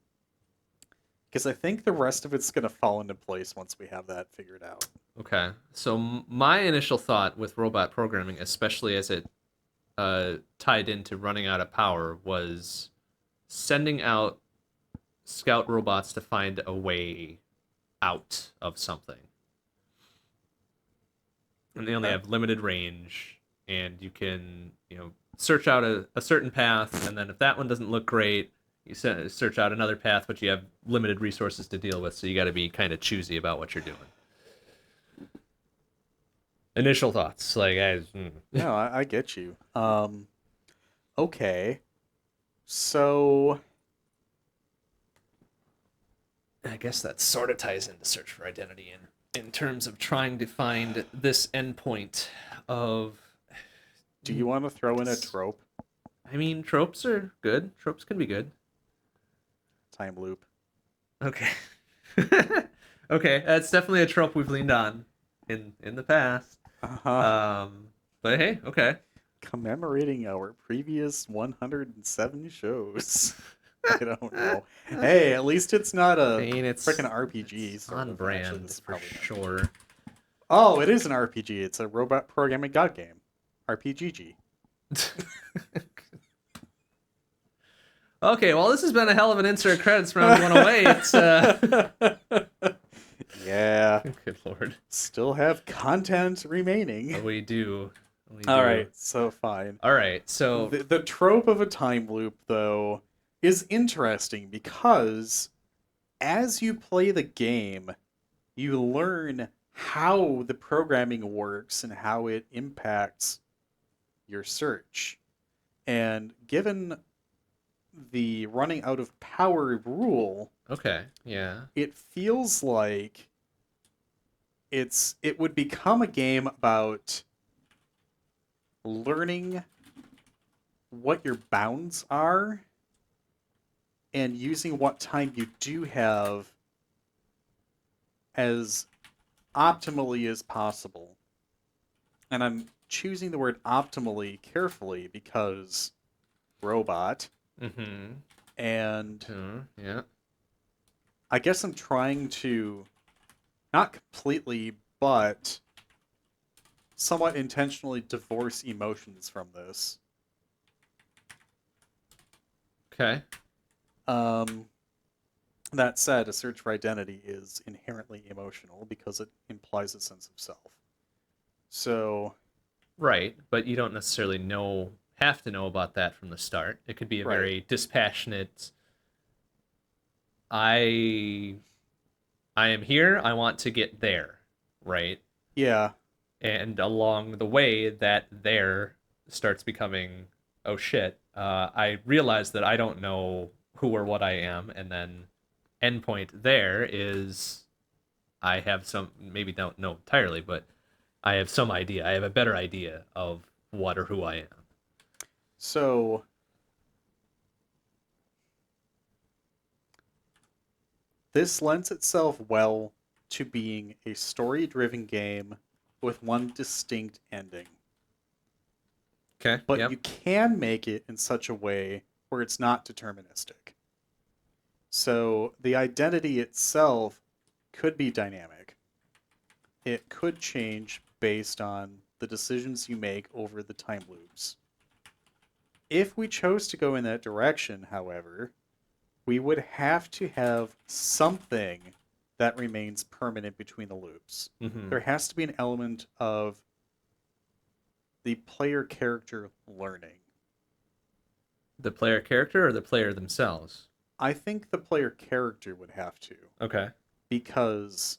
because I think the rest of it's going to fall into place once we have that figured out. Okay, so my initial thought with robot programming, especially as it tied into running out of power, was sending out scout robots to find a way out of something. And they only have limited range, and you can, search out a certain path, and then if that one doesn't look great, you search out another path, but you have limited resources to deal with, so you got to be kind of choosy about what you're doing. Initial thoughts, No, I get you. Okay, so I guess that sort of ties into Search for Identity in terms of trying to find this endpoint of... Do you want to throw in a trope? I mean, tropes are good. Tropes can be good. Time loop. Okay. Okay, that's definitely a trope we've leaned on in the past. Uh-huh. But hey, okay. Commemorating our previous 107 shows. I don't know. Hey, at least it's not a freaking RPG. It's on brand for sure. Oh, it is an RPG. It's a robot programming god game. RPGG. Okay, well, this has been a hell of an insert credits round one away. It's Yeah. Good lord. Still have content remaining. We do. All right, so fine. All right, so the trope of a time loop, though, is interesting because as you play the game, you learn how the programming works and how it impacts your search. And given the running out of power rule, okay, yeah, it feels like it would become a game about learning what your bounds are and using what time you do have as optimally as possible. And I'm choosing the word optimally carefully because robot. Mm-hmm. And yeah. I guess I'm trying to, not completely, but somewhat intentionally divorce emotions from this. Okay. That said, a search for identity is inherently emotional because it implies a sense of self. So... Right, but you don't necessarily have to know about that from the start. It could be a very dispassionate... I am here, I want to get there, right? Yeah. And along the way, that there starts becoming, oh shit, I realize that I don't know who or what I am, and then endpoint there is I have some, maybe don't know entirely, but I have some idea. I have a better idea of what or who I am. So... this lends itself well to being a story-driven game with one distinct ending. Okay. But you can make it in such a way where it's not deterministic. So the identity itself could be dynamic. It could change based on the decisions you make over the time loops. If we chose to go in that direction, however, we would have to have something that remains permanent between the loops. Mm-hmm. There has to be an element of the player character learning. The player character or the player themselves? I think the player character would have to, Okay. because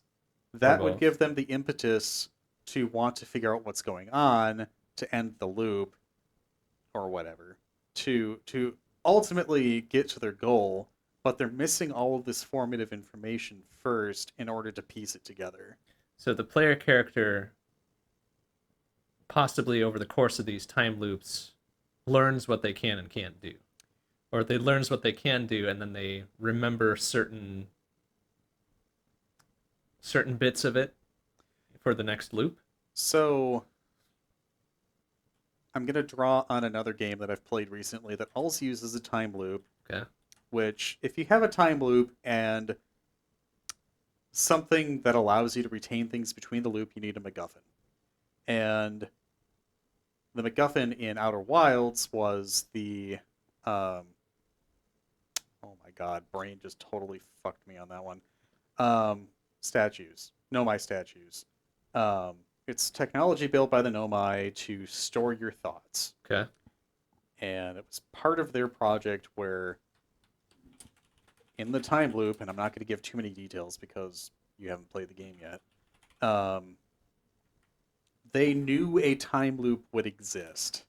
Or that would both. give them the impetus to want to figure out what's going on, to end the loop, or whatever, to ultimately get to their goal, but they're missing all of this formative information first in order to piece it together. So the player character, possibly over the course of these time loops, learns what they can and can't do. Or they learns what they can do and then they remember certain bits of it for the next loop. So I'm going to draw on another game that I've played recently that also uses a time loop, Okay. which, if you have a time loop and something that allows you to retain things between the loop, you need a MacGuffin. And the MacGuffin in Outer Wilds was the oh my god, brain just totally fucked me on that one. Statues. Nomai statues. It's technology built by the Nomai to store your thoughts. Okay. And it was part of their project where, in the time loop, and I'm not going to give too many details because you haven't played the game yet, they knew a time loop would exist.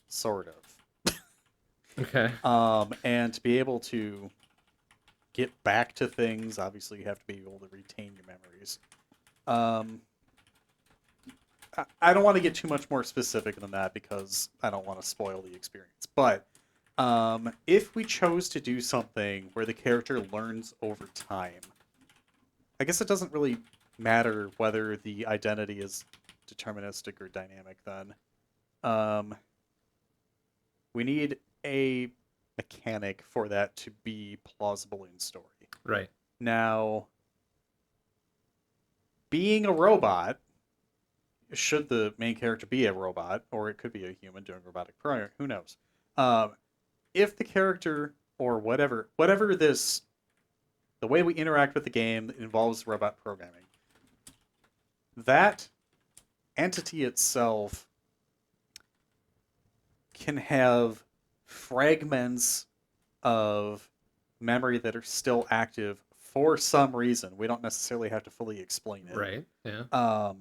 Sort of. Okay. And to be able to get back to things, obviously you have to be able to retain your memories. I don't want to get too much more specific than that because I don't want to spoil the experience. But if we chose to do something where the character learns over time, I guess it doesn't really matter whether the identity is deterministic or dynamic then. We need a mechanic for that to be plausible in story. Right. Now, being a robot, should the main character be a robot, or it could be a human doing robotic programming, who knows? If the character or whatever this, the way we interact with the game involves robot programming, that entity itself can have fragments of memory that are still active for some reason. We don't necessarily have to fully explain it. Right. Yeah.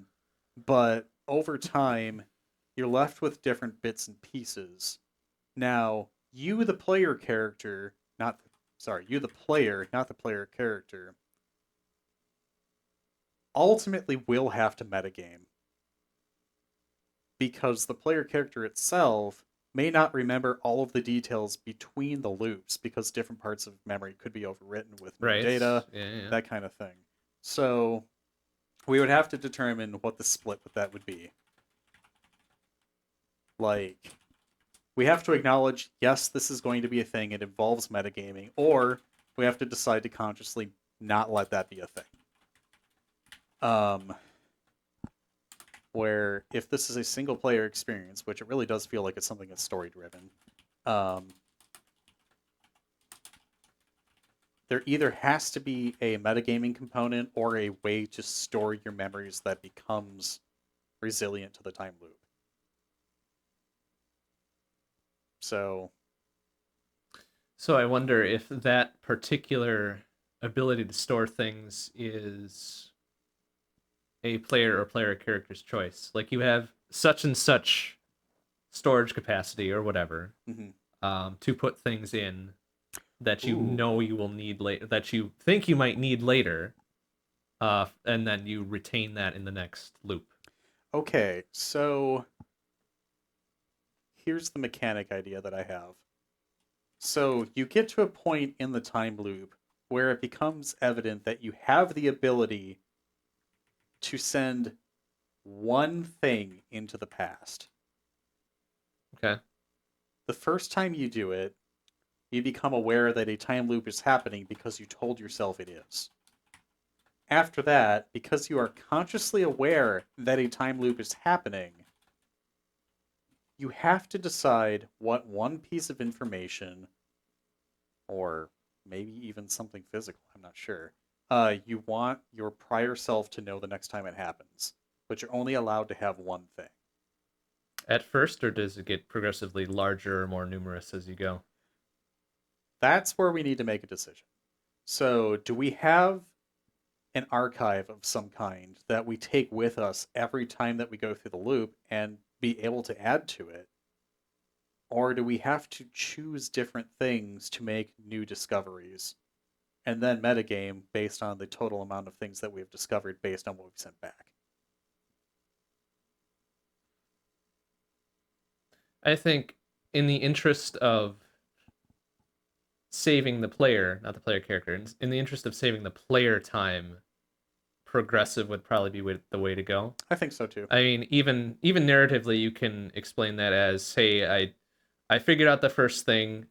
But over time, you're left with different bits and pieces. Now, you, the player character, you, the player, not the player character, ultimately will have to metagame. Because the player character itself may not remember all of the details between the loops because different parts of memory could be overwritten with new data, Yeah. that kind of thing. So we would have to determine what the split with that would be. Like, we have to acknowledge, yes, this is going to be a thing, it involves metagaming, or we have to decide to consciously not let that be a thing. Where if this is a single player experience, which it really does feel like it's something that's story driven, there either has to be a metagaming component or a way to store your memories that becomes resilient to the time loop. So I wonder if that particular ability to store things is a player or player character's choice. Like you have such and such storage capacity or whatever to put things in that you know you will need later, that you think you might need later, and then you retain that in the next loop. Okay, so here's the mechanic idea that I have. So you get to a point in the time loop where it becomes evident that you have the ability to send one thing into the past. Okay. The first time you do it, you become aware that a time loop is happening because you told yourself it is. After that, because you are consciously aware that a time loop is happening, you have to decide what one piece of information, or maybe even something physical, I'm not sure, you want your prior self to know the next time it happens. But you're only allowed to have one thing. at first, or does it get progressively larger or more numerous as you go? That's where we need to make a decision. So, do we have an archive of some kind that we take with us every time that we go through the loop and be able to add to it? Or do we have to choose different things to make new discoveries and then metagame based on the total amount of things that we've discovered based on what we've sent back? I think in the interest of saving the player, not the player character, in the interest of saving the player time, progressive would probably be the way to go. I think so too. I mean, even narratively, you can explain that as, hey, I figured out the first thing.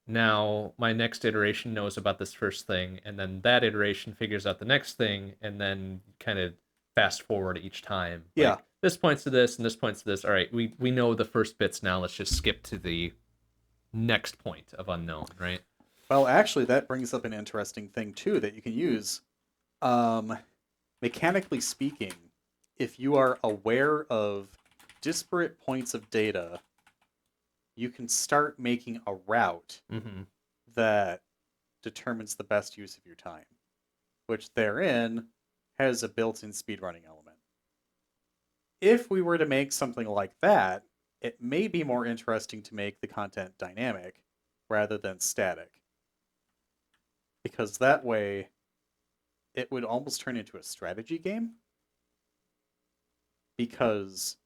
Now my next iteration knows about this first thing, and then that iteration figures out the next thing, and then kind of fast forward each time. Yeah. Like, this points to this, and this points to this. All right, we know the first bits now. Let's just skip to the next point of unknown, right? Well, actually, that brings up an interesting thing too that you can use. Mechanically speaking, if you are aware of disparate points of data, you can start making a route that determines the best use of your time, which therein has a built-in speedrunning element. If we were to make something like that, it may be more interesting to make the content dynamic rather than static. Because that way, it would almost turn into a strategy game. Because,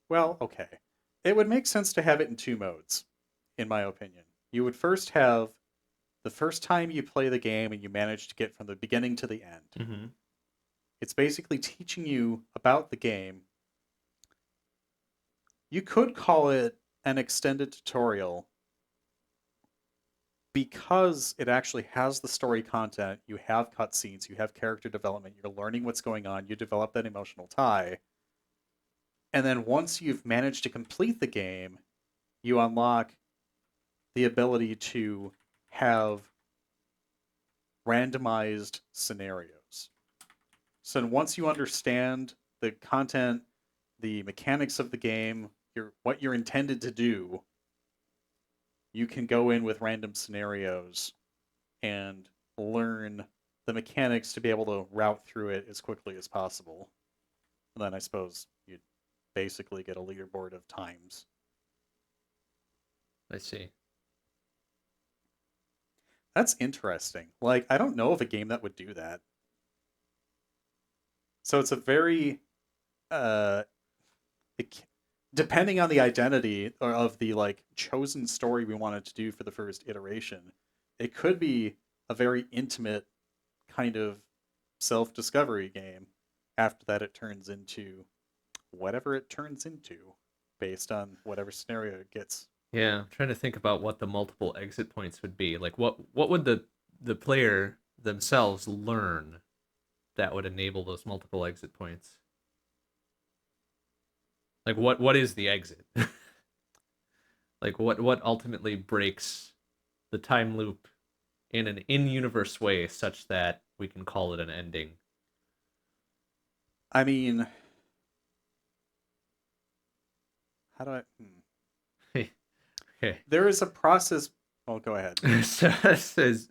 well, okay. It would make sense to have it in two modes, in my opinion. You would first have the first time you play the game and you manage to get from the beginning to the end. It's basically teaching you about the game. You could call it an extended tutorial because it actually has the story content. You have cutscenes, you have character development, you're learning what's going on, you develop that emotional tie. And then once you've managed to complete the game, you unlock the ability to have randomized scenarios. So once you understand the content, the mechanics of the game, what you're intended to do, you can go in with random scenarios and learn the mechanics to be able to route through it as quickly as possible. And then I suppose you'd basically get a leaderboard of times. I see. That's interesting. Like, I don't know of a game that would do that. So it's a very depending on the identity or of the like chosen story we wanted to do for the first iteration, it could be a very intimate kind of self-discovery game. After that, it turns into whatever it turns into based on whatever scenario it gets. Yeah, I'm trying to think about what the multiple exit points would be. Like, what would the player themselves learn that would enable those multiple exit points? Like, what is the exit? Like, what ultimately breaks the time loop in an in-universe way such that we can call it an ending? I mean, how do I? Okay. There is a process. Oh, go ahead. So this is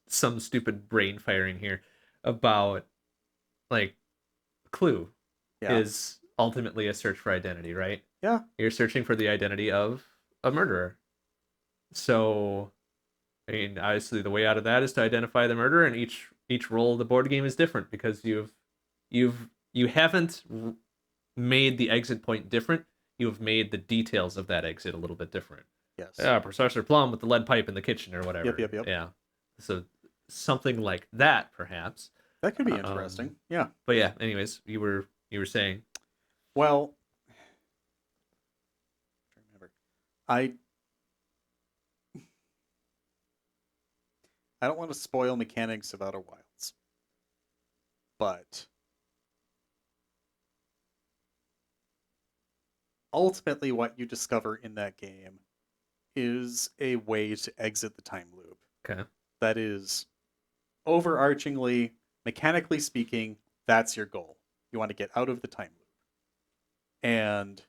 some stupid brain firing here about, like, Clue is ultimately a search for identity, right? Yeah. You're searching for the identity of a murderer. So, I mean, obviously the way out of that is to identify the murderer, and each roll of the board game is different because you haven't made the exit point different. You have made the details of that exit a little bit different. Yes. Yeah, Professor Plum with the lead pipe in the kitchen or whatever. Yep. Yeah. So something like that, perhaps. That could be interesting. Yeah. But yeah, anyways, you were saying. Well, I don't want to spoil mechanics of Outer Wilds, but ultimately what you discover in that game is a way to exit the time loop. Okay. That is, overarchingly, mechanically speaking, that's your goal. You want to get out of the time loop. And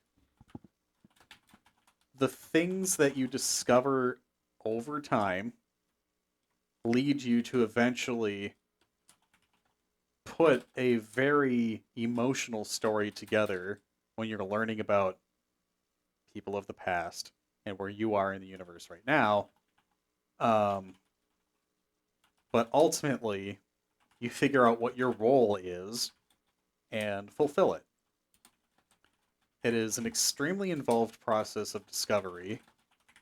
the things that you discover over time lead you to eventually put a very emotional story together when you're learning about people of the past and where you are in the universe right now. But ultimately, you figure out what your role is and fulfill it. It is an extremely involved process of discovery,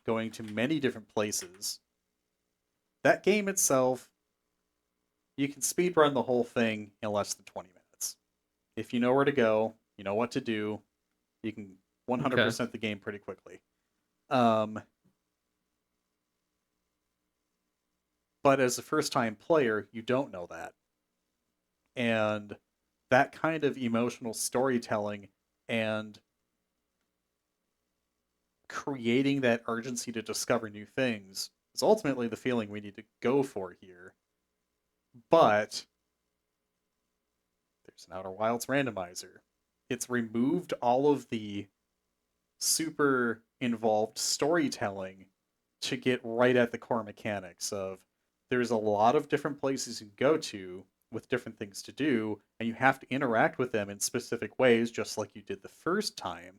going to many different places. That game itself, you can speedrun the whole thing in less than 20 minutes. If you know where to go, you know what to do, you can 100% the game pretty quickly. But as a first-time player, you don't know that. And that kind of emotional storytelling and creating that urgency to discover new things is ultimately the feeling we need to go for here. But there's an Outer Wilds randomizer. It's removed all of the super involved storytelling to get right at the core mechanics of there's a lot of different places you can go to with different things to do, and you have to interact with them in specific ways just like you did the first time.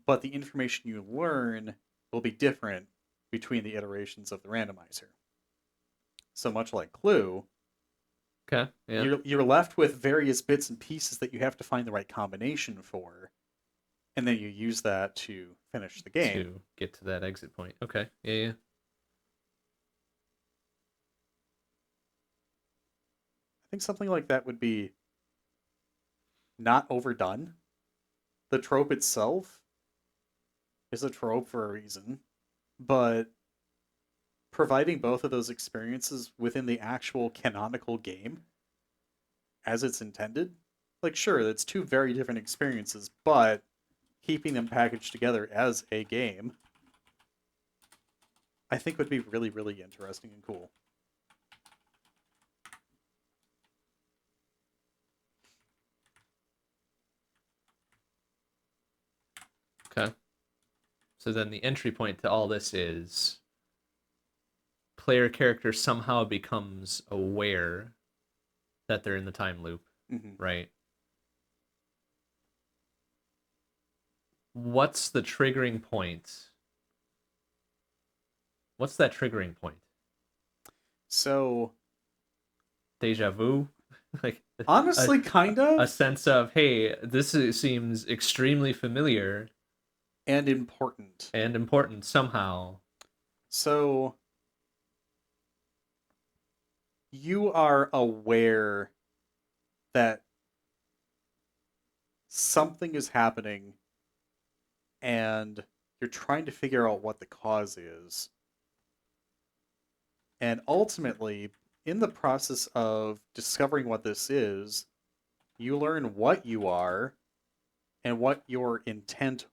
But the information you learn will be different between the iterations of the randomizer. So much like Clue, yeah. you're left with various bits and pieces that you have to find the right combination for, and then you use that to finish the game. To get to that exit point. Okay, yeah. I think something like that would be not overdone. The trope itself is a trope for a reason, but providing both of those experiences within the actual canonical game as it's intended, like sure, that's two very different experiences, but keeping them packaged together as a game, I think would be really, really interesting and cool. Okay. So then the entry point to all this is player character somehow becomes aware that they're in the time loop, right? What's the triggering point? What's that triggering point? So, deja vu? Like honestly, kind of a sense of, hey, seems extremely familiar and important somehow. So you are aware that something is happening and you're trying to figure out what the cause is. And ultimately, in the process of discovering what this is, you learn what you are and what your intent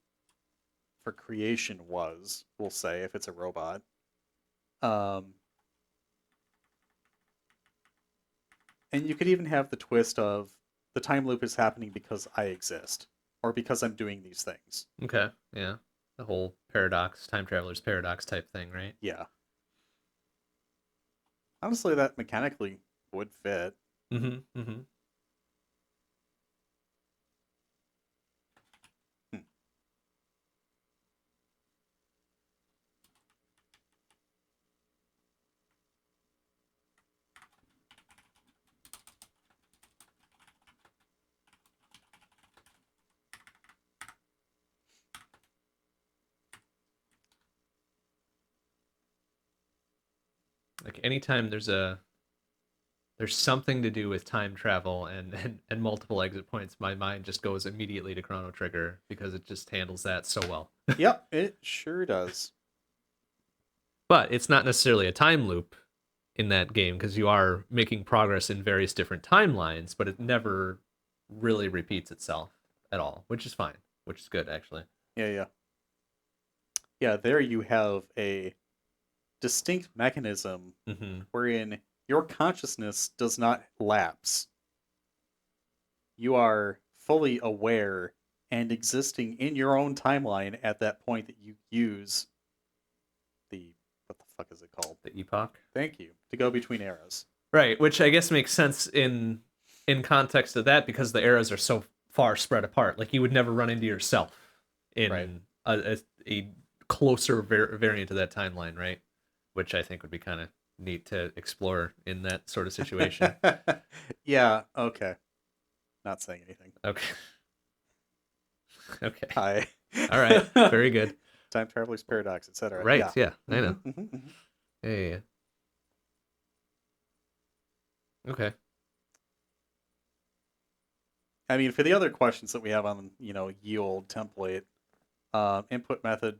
for creation was, we'll say, if it's a robot. And you could even have the twist of the time loop is happening because I exist, or because I'm doing these things. Okay, yeah. The whole paradox, time traveler's paradox type thing, right? Yeah. Honestly, that mechanically would fit. Mm-hmm. Like anytime there's something to do with time travel and multiple exit points, my mind just goes immediately to Chrono Trigger because it just handles that so well. Yep, it sure does. But it's not necessarily a time loop in that game because you are making progress in various different timelines, but it never really repeats itself at all, which is fine, which is good actually. Yeah. Yeah, there you have a distinct mechanism wherein your consciousness does not lapse. You are fully aware and existing in your own timeline at that point that you use the, what the fuck is it called? The epoch. Thank you. To go between eras. Right, which I guess makes sense in context of that because the eras are so far spread apart. Like you would never run into yourself in Right. a closer variant of that timeline, right? Which I think would be kind of neat to explore in that sort of situation. Yeah, okay. Not saying anything. Okay. Okay. Hi. All right. Very good. Time traveler's paradox, etc. Right. Yeah. I know. Yeah. Okay. I mean, for the other questions that we have on, ye old template, input method,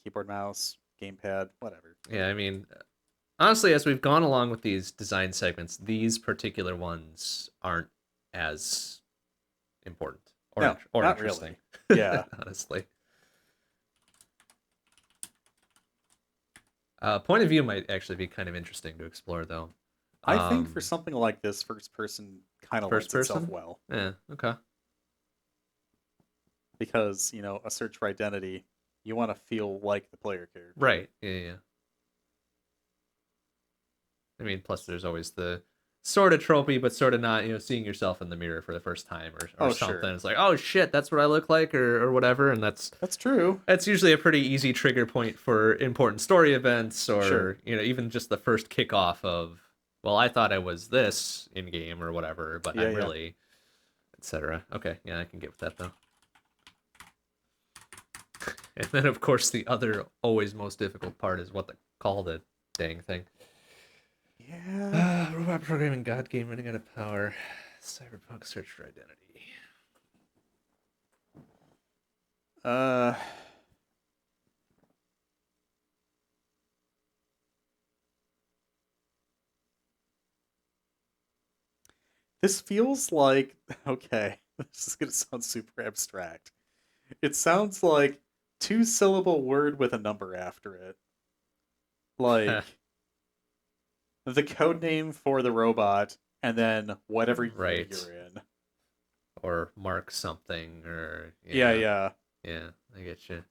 keyboard, mouse, gamepad, whatever. Yeah, I mean, honestly, as we've gone along with these design segments, these particular ones aren't as important or not interesting. Really. Yeah. Honestly. Point of view might actually be kind of interesting to explore, though. I think for something like this, first person kind of lends itself well. Yeah, okay. Because, a search for identity, you want to feel like the player character. Right, yeah. I mean, plus there's always the sort of tropey, but sort of not, seeing yourself in the mirror for the first time or something. Sure. It's like, oh shit, that's what I look like or whatever. And that's true. That's usually a pretty easy trigger point for important story events or, sure. Even just the first kickoff of, well, I thought I was this in game or whatever, but I'm really, etc. Okay, yeah, I can get with that though. And then, of course, the other always most difficult part is what to call the dang thing. Yeah. Robot programming, God game running out of power. Cyberpunk search for identity. This feels like, okay, this is going to sound super abstract. It sounds like 2-syllable word with a number after it. Like the code name for the robot and then whatever year you're in. Or mark something or... Yeah, I get you.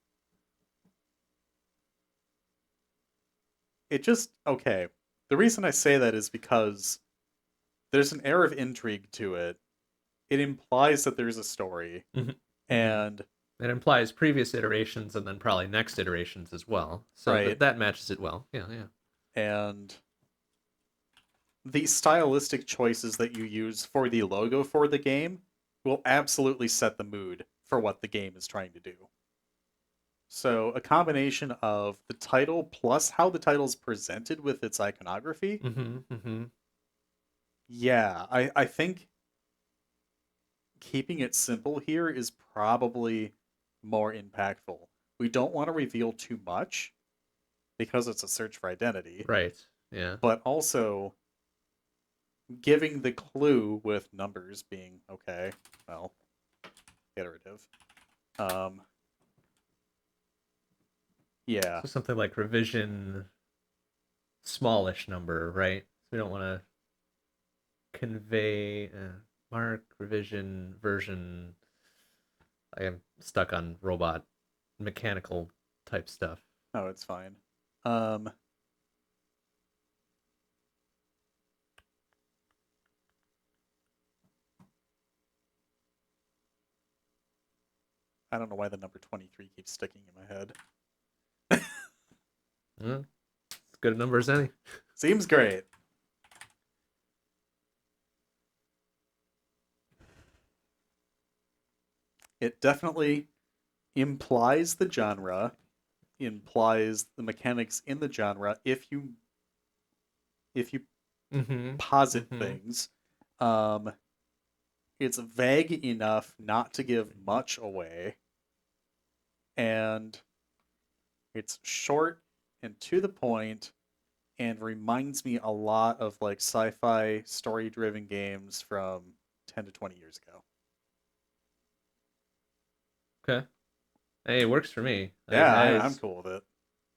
It just, okay. The reason I say that is because there's an air of intrigue to it. It implies that there's a story. Mm-hmm. And... it implies previous iterations and then probably next iterations as well. So that matches it well. Yeah. And the stylistic choices that you use for the logo for the game will absolutely set the mood for what the game is trying to do. So a combination of the title plus how the title's presented with its iconography. Yeah, I think keeping it simple here is probably more impactful. We don't want to reveal too much because it's a search for identity. Right, yeah. But also giving the clue with numbers being, okay, well, iterative. Yeah. So something like revision smallish number, right? We don't want to convey mark, revision, version. I am stuck on robot mechanical type stuff. Oh, it's fine. I don't know why the number 23 keeps sticking in my head. As good a number as any. Seems great. It definitely implies the genre, implies the mechanics in the genre if you posit things. It's vague enough not to give much away. And it's short and to the point and reminds me a lot of like sci-fi story-driven games from 10 to 20 years ago. Okay. Hey, it works for me. Yeah, I'm cool with it.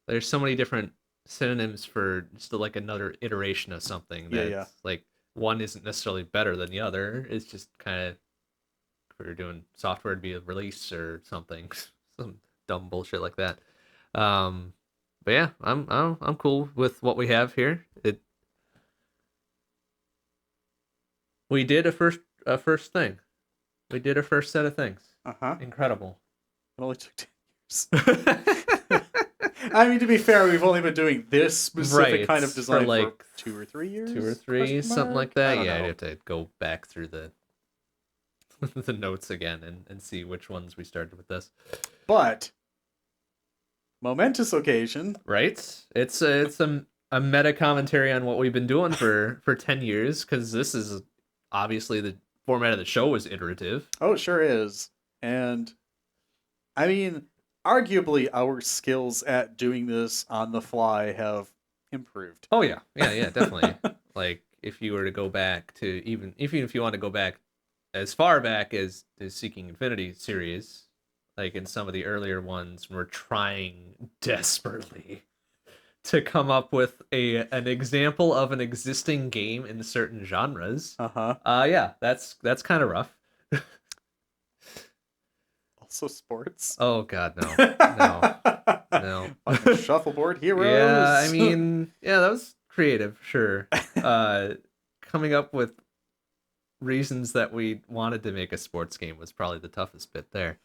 There's so many different synonyms for just like another iteration of something. That's like one isn't necessarily better than the other. It's just kind of if we were doing software, it'd be a release or something, some dumb bullshit like that. But yeah, I'm cool with what we have here. We did a first thing. We did a first set of things. Incredible. It only took 10 years. I mean, to be fair, we've only been doing this specific kind of design for like 2 or 3 years. 2 or 3, something like that. Yeah, I'd have to go back through the the notes again and see which ones we started with this. But momentous occasion, right? It's a meta commentary on what we've been doing for 10 years, because this is obviously the format of the show is iterative. Oh, it sure is. And I mean, arguably our skills at doing this on the fly have improved. Oh yeah, definitely. Like if you were to go back to even if you want to go back as far back as the Seeking Infinity series, like in some of the earlier ones, we're trying desperately to come up with an example of an existing game in certain genres. Yeah, that's kind of rough. Also sports. Oh god, no. Shuffleboard heroes. Yeah, I mean, yeah, that was creative, sure. Coming up with reasons that we wanted to make a sports game was probably the toughest bit there.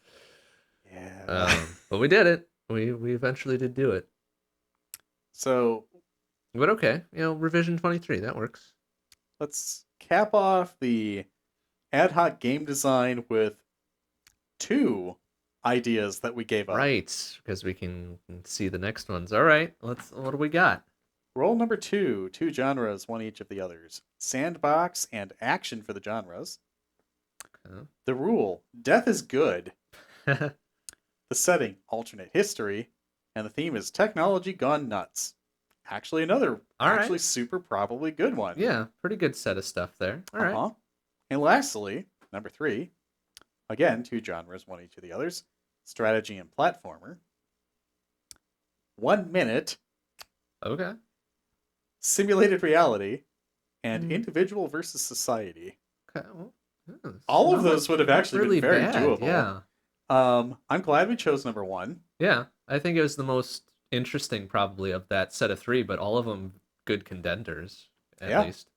Yeah. But we did it. We eventually did do it. So, but okay, revision 23, that works. Let's cap off the ad hoc game design with 2 ideas that we gave up. Right, because we can see the next ones. All right, what do we got? Roll number 2, 2 genres, one each of the others. Sandbox and action for the genres. Okay. The rule, death is good. The setting, alternate history. And the theme is technology gone nuts. Actually, another super probably good one. Yeah, pretty good set of stuff there. All right. And lastly, number 3. Again, 2 genres, one each of the others. Strategy and platformer. 1 minute. Okay. Simulated reality. And individual versus society. Okay. Well, all of those would have actually really been very bad. doable. Yeah. I'm glad we chose number 1. Yeah, I think it was the most interesting probably of that set of 3, but all of them good contenders, at least.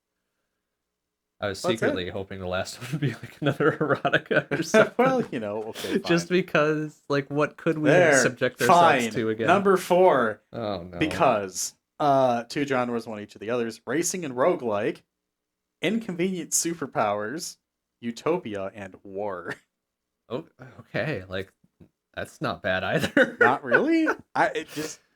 I was secretly hoping the last one would be like another erotica or something. Well, okay, fine. Just because, like, what could we subject ourselves to again? Number 4. Oh, no. Because 2 genres, one each of the others. Racing and roguelike. Inconvenient superpowers. Utopia and war. Oh, okay. Like, that's not bad either. Not really?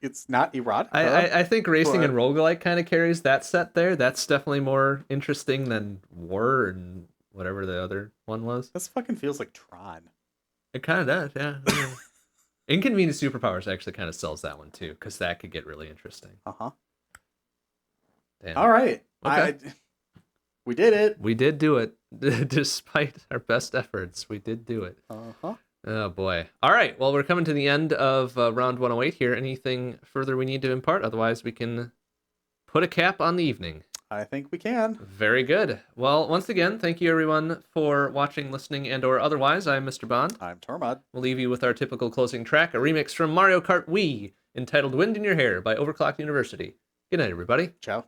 It's not erotic. I think racing and roguelike kind of carries that set there. That's definitely more interesting than war and whatever the other one was. This fucking feels like Tron. It kind of does, yeah. Inconvenient superpowers actually kind of sells that one too, because that could get really interesting. Damn. All right. Okay. We did it. We did do it. Despite our best efforts, we did do it. Oh boy. All right. Well, we're coming to the end of round 108 here. Anything further we need to impart? Otherwise, we can put a cap on the evening. I think we can. Very good. Well, once again, thank you everyone for watching, listening, and or otherwise. I'm MrBond. I'm Tormod. We'll leave you with our typical closing track, a remix from Mario Kart Wii entitled Wind in Your Hair by Overclocked University. Good night, everybody. Ciao.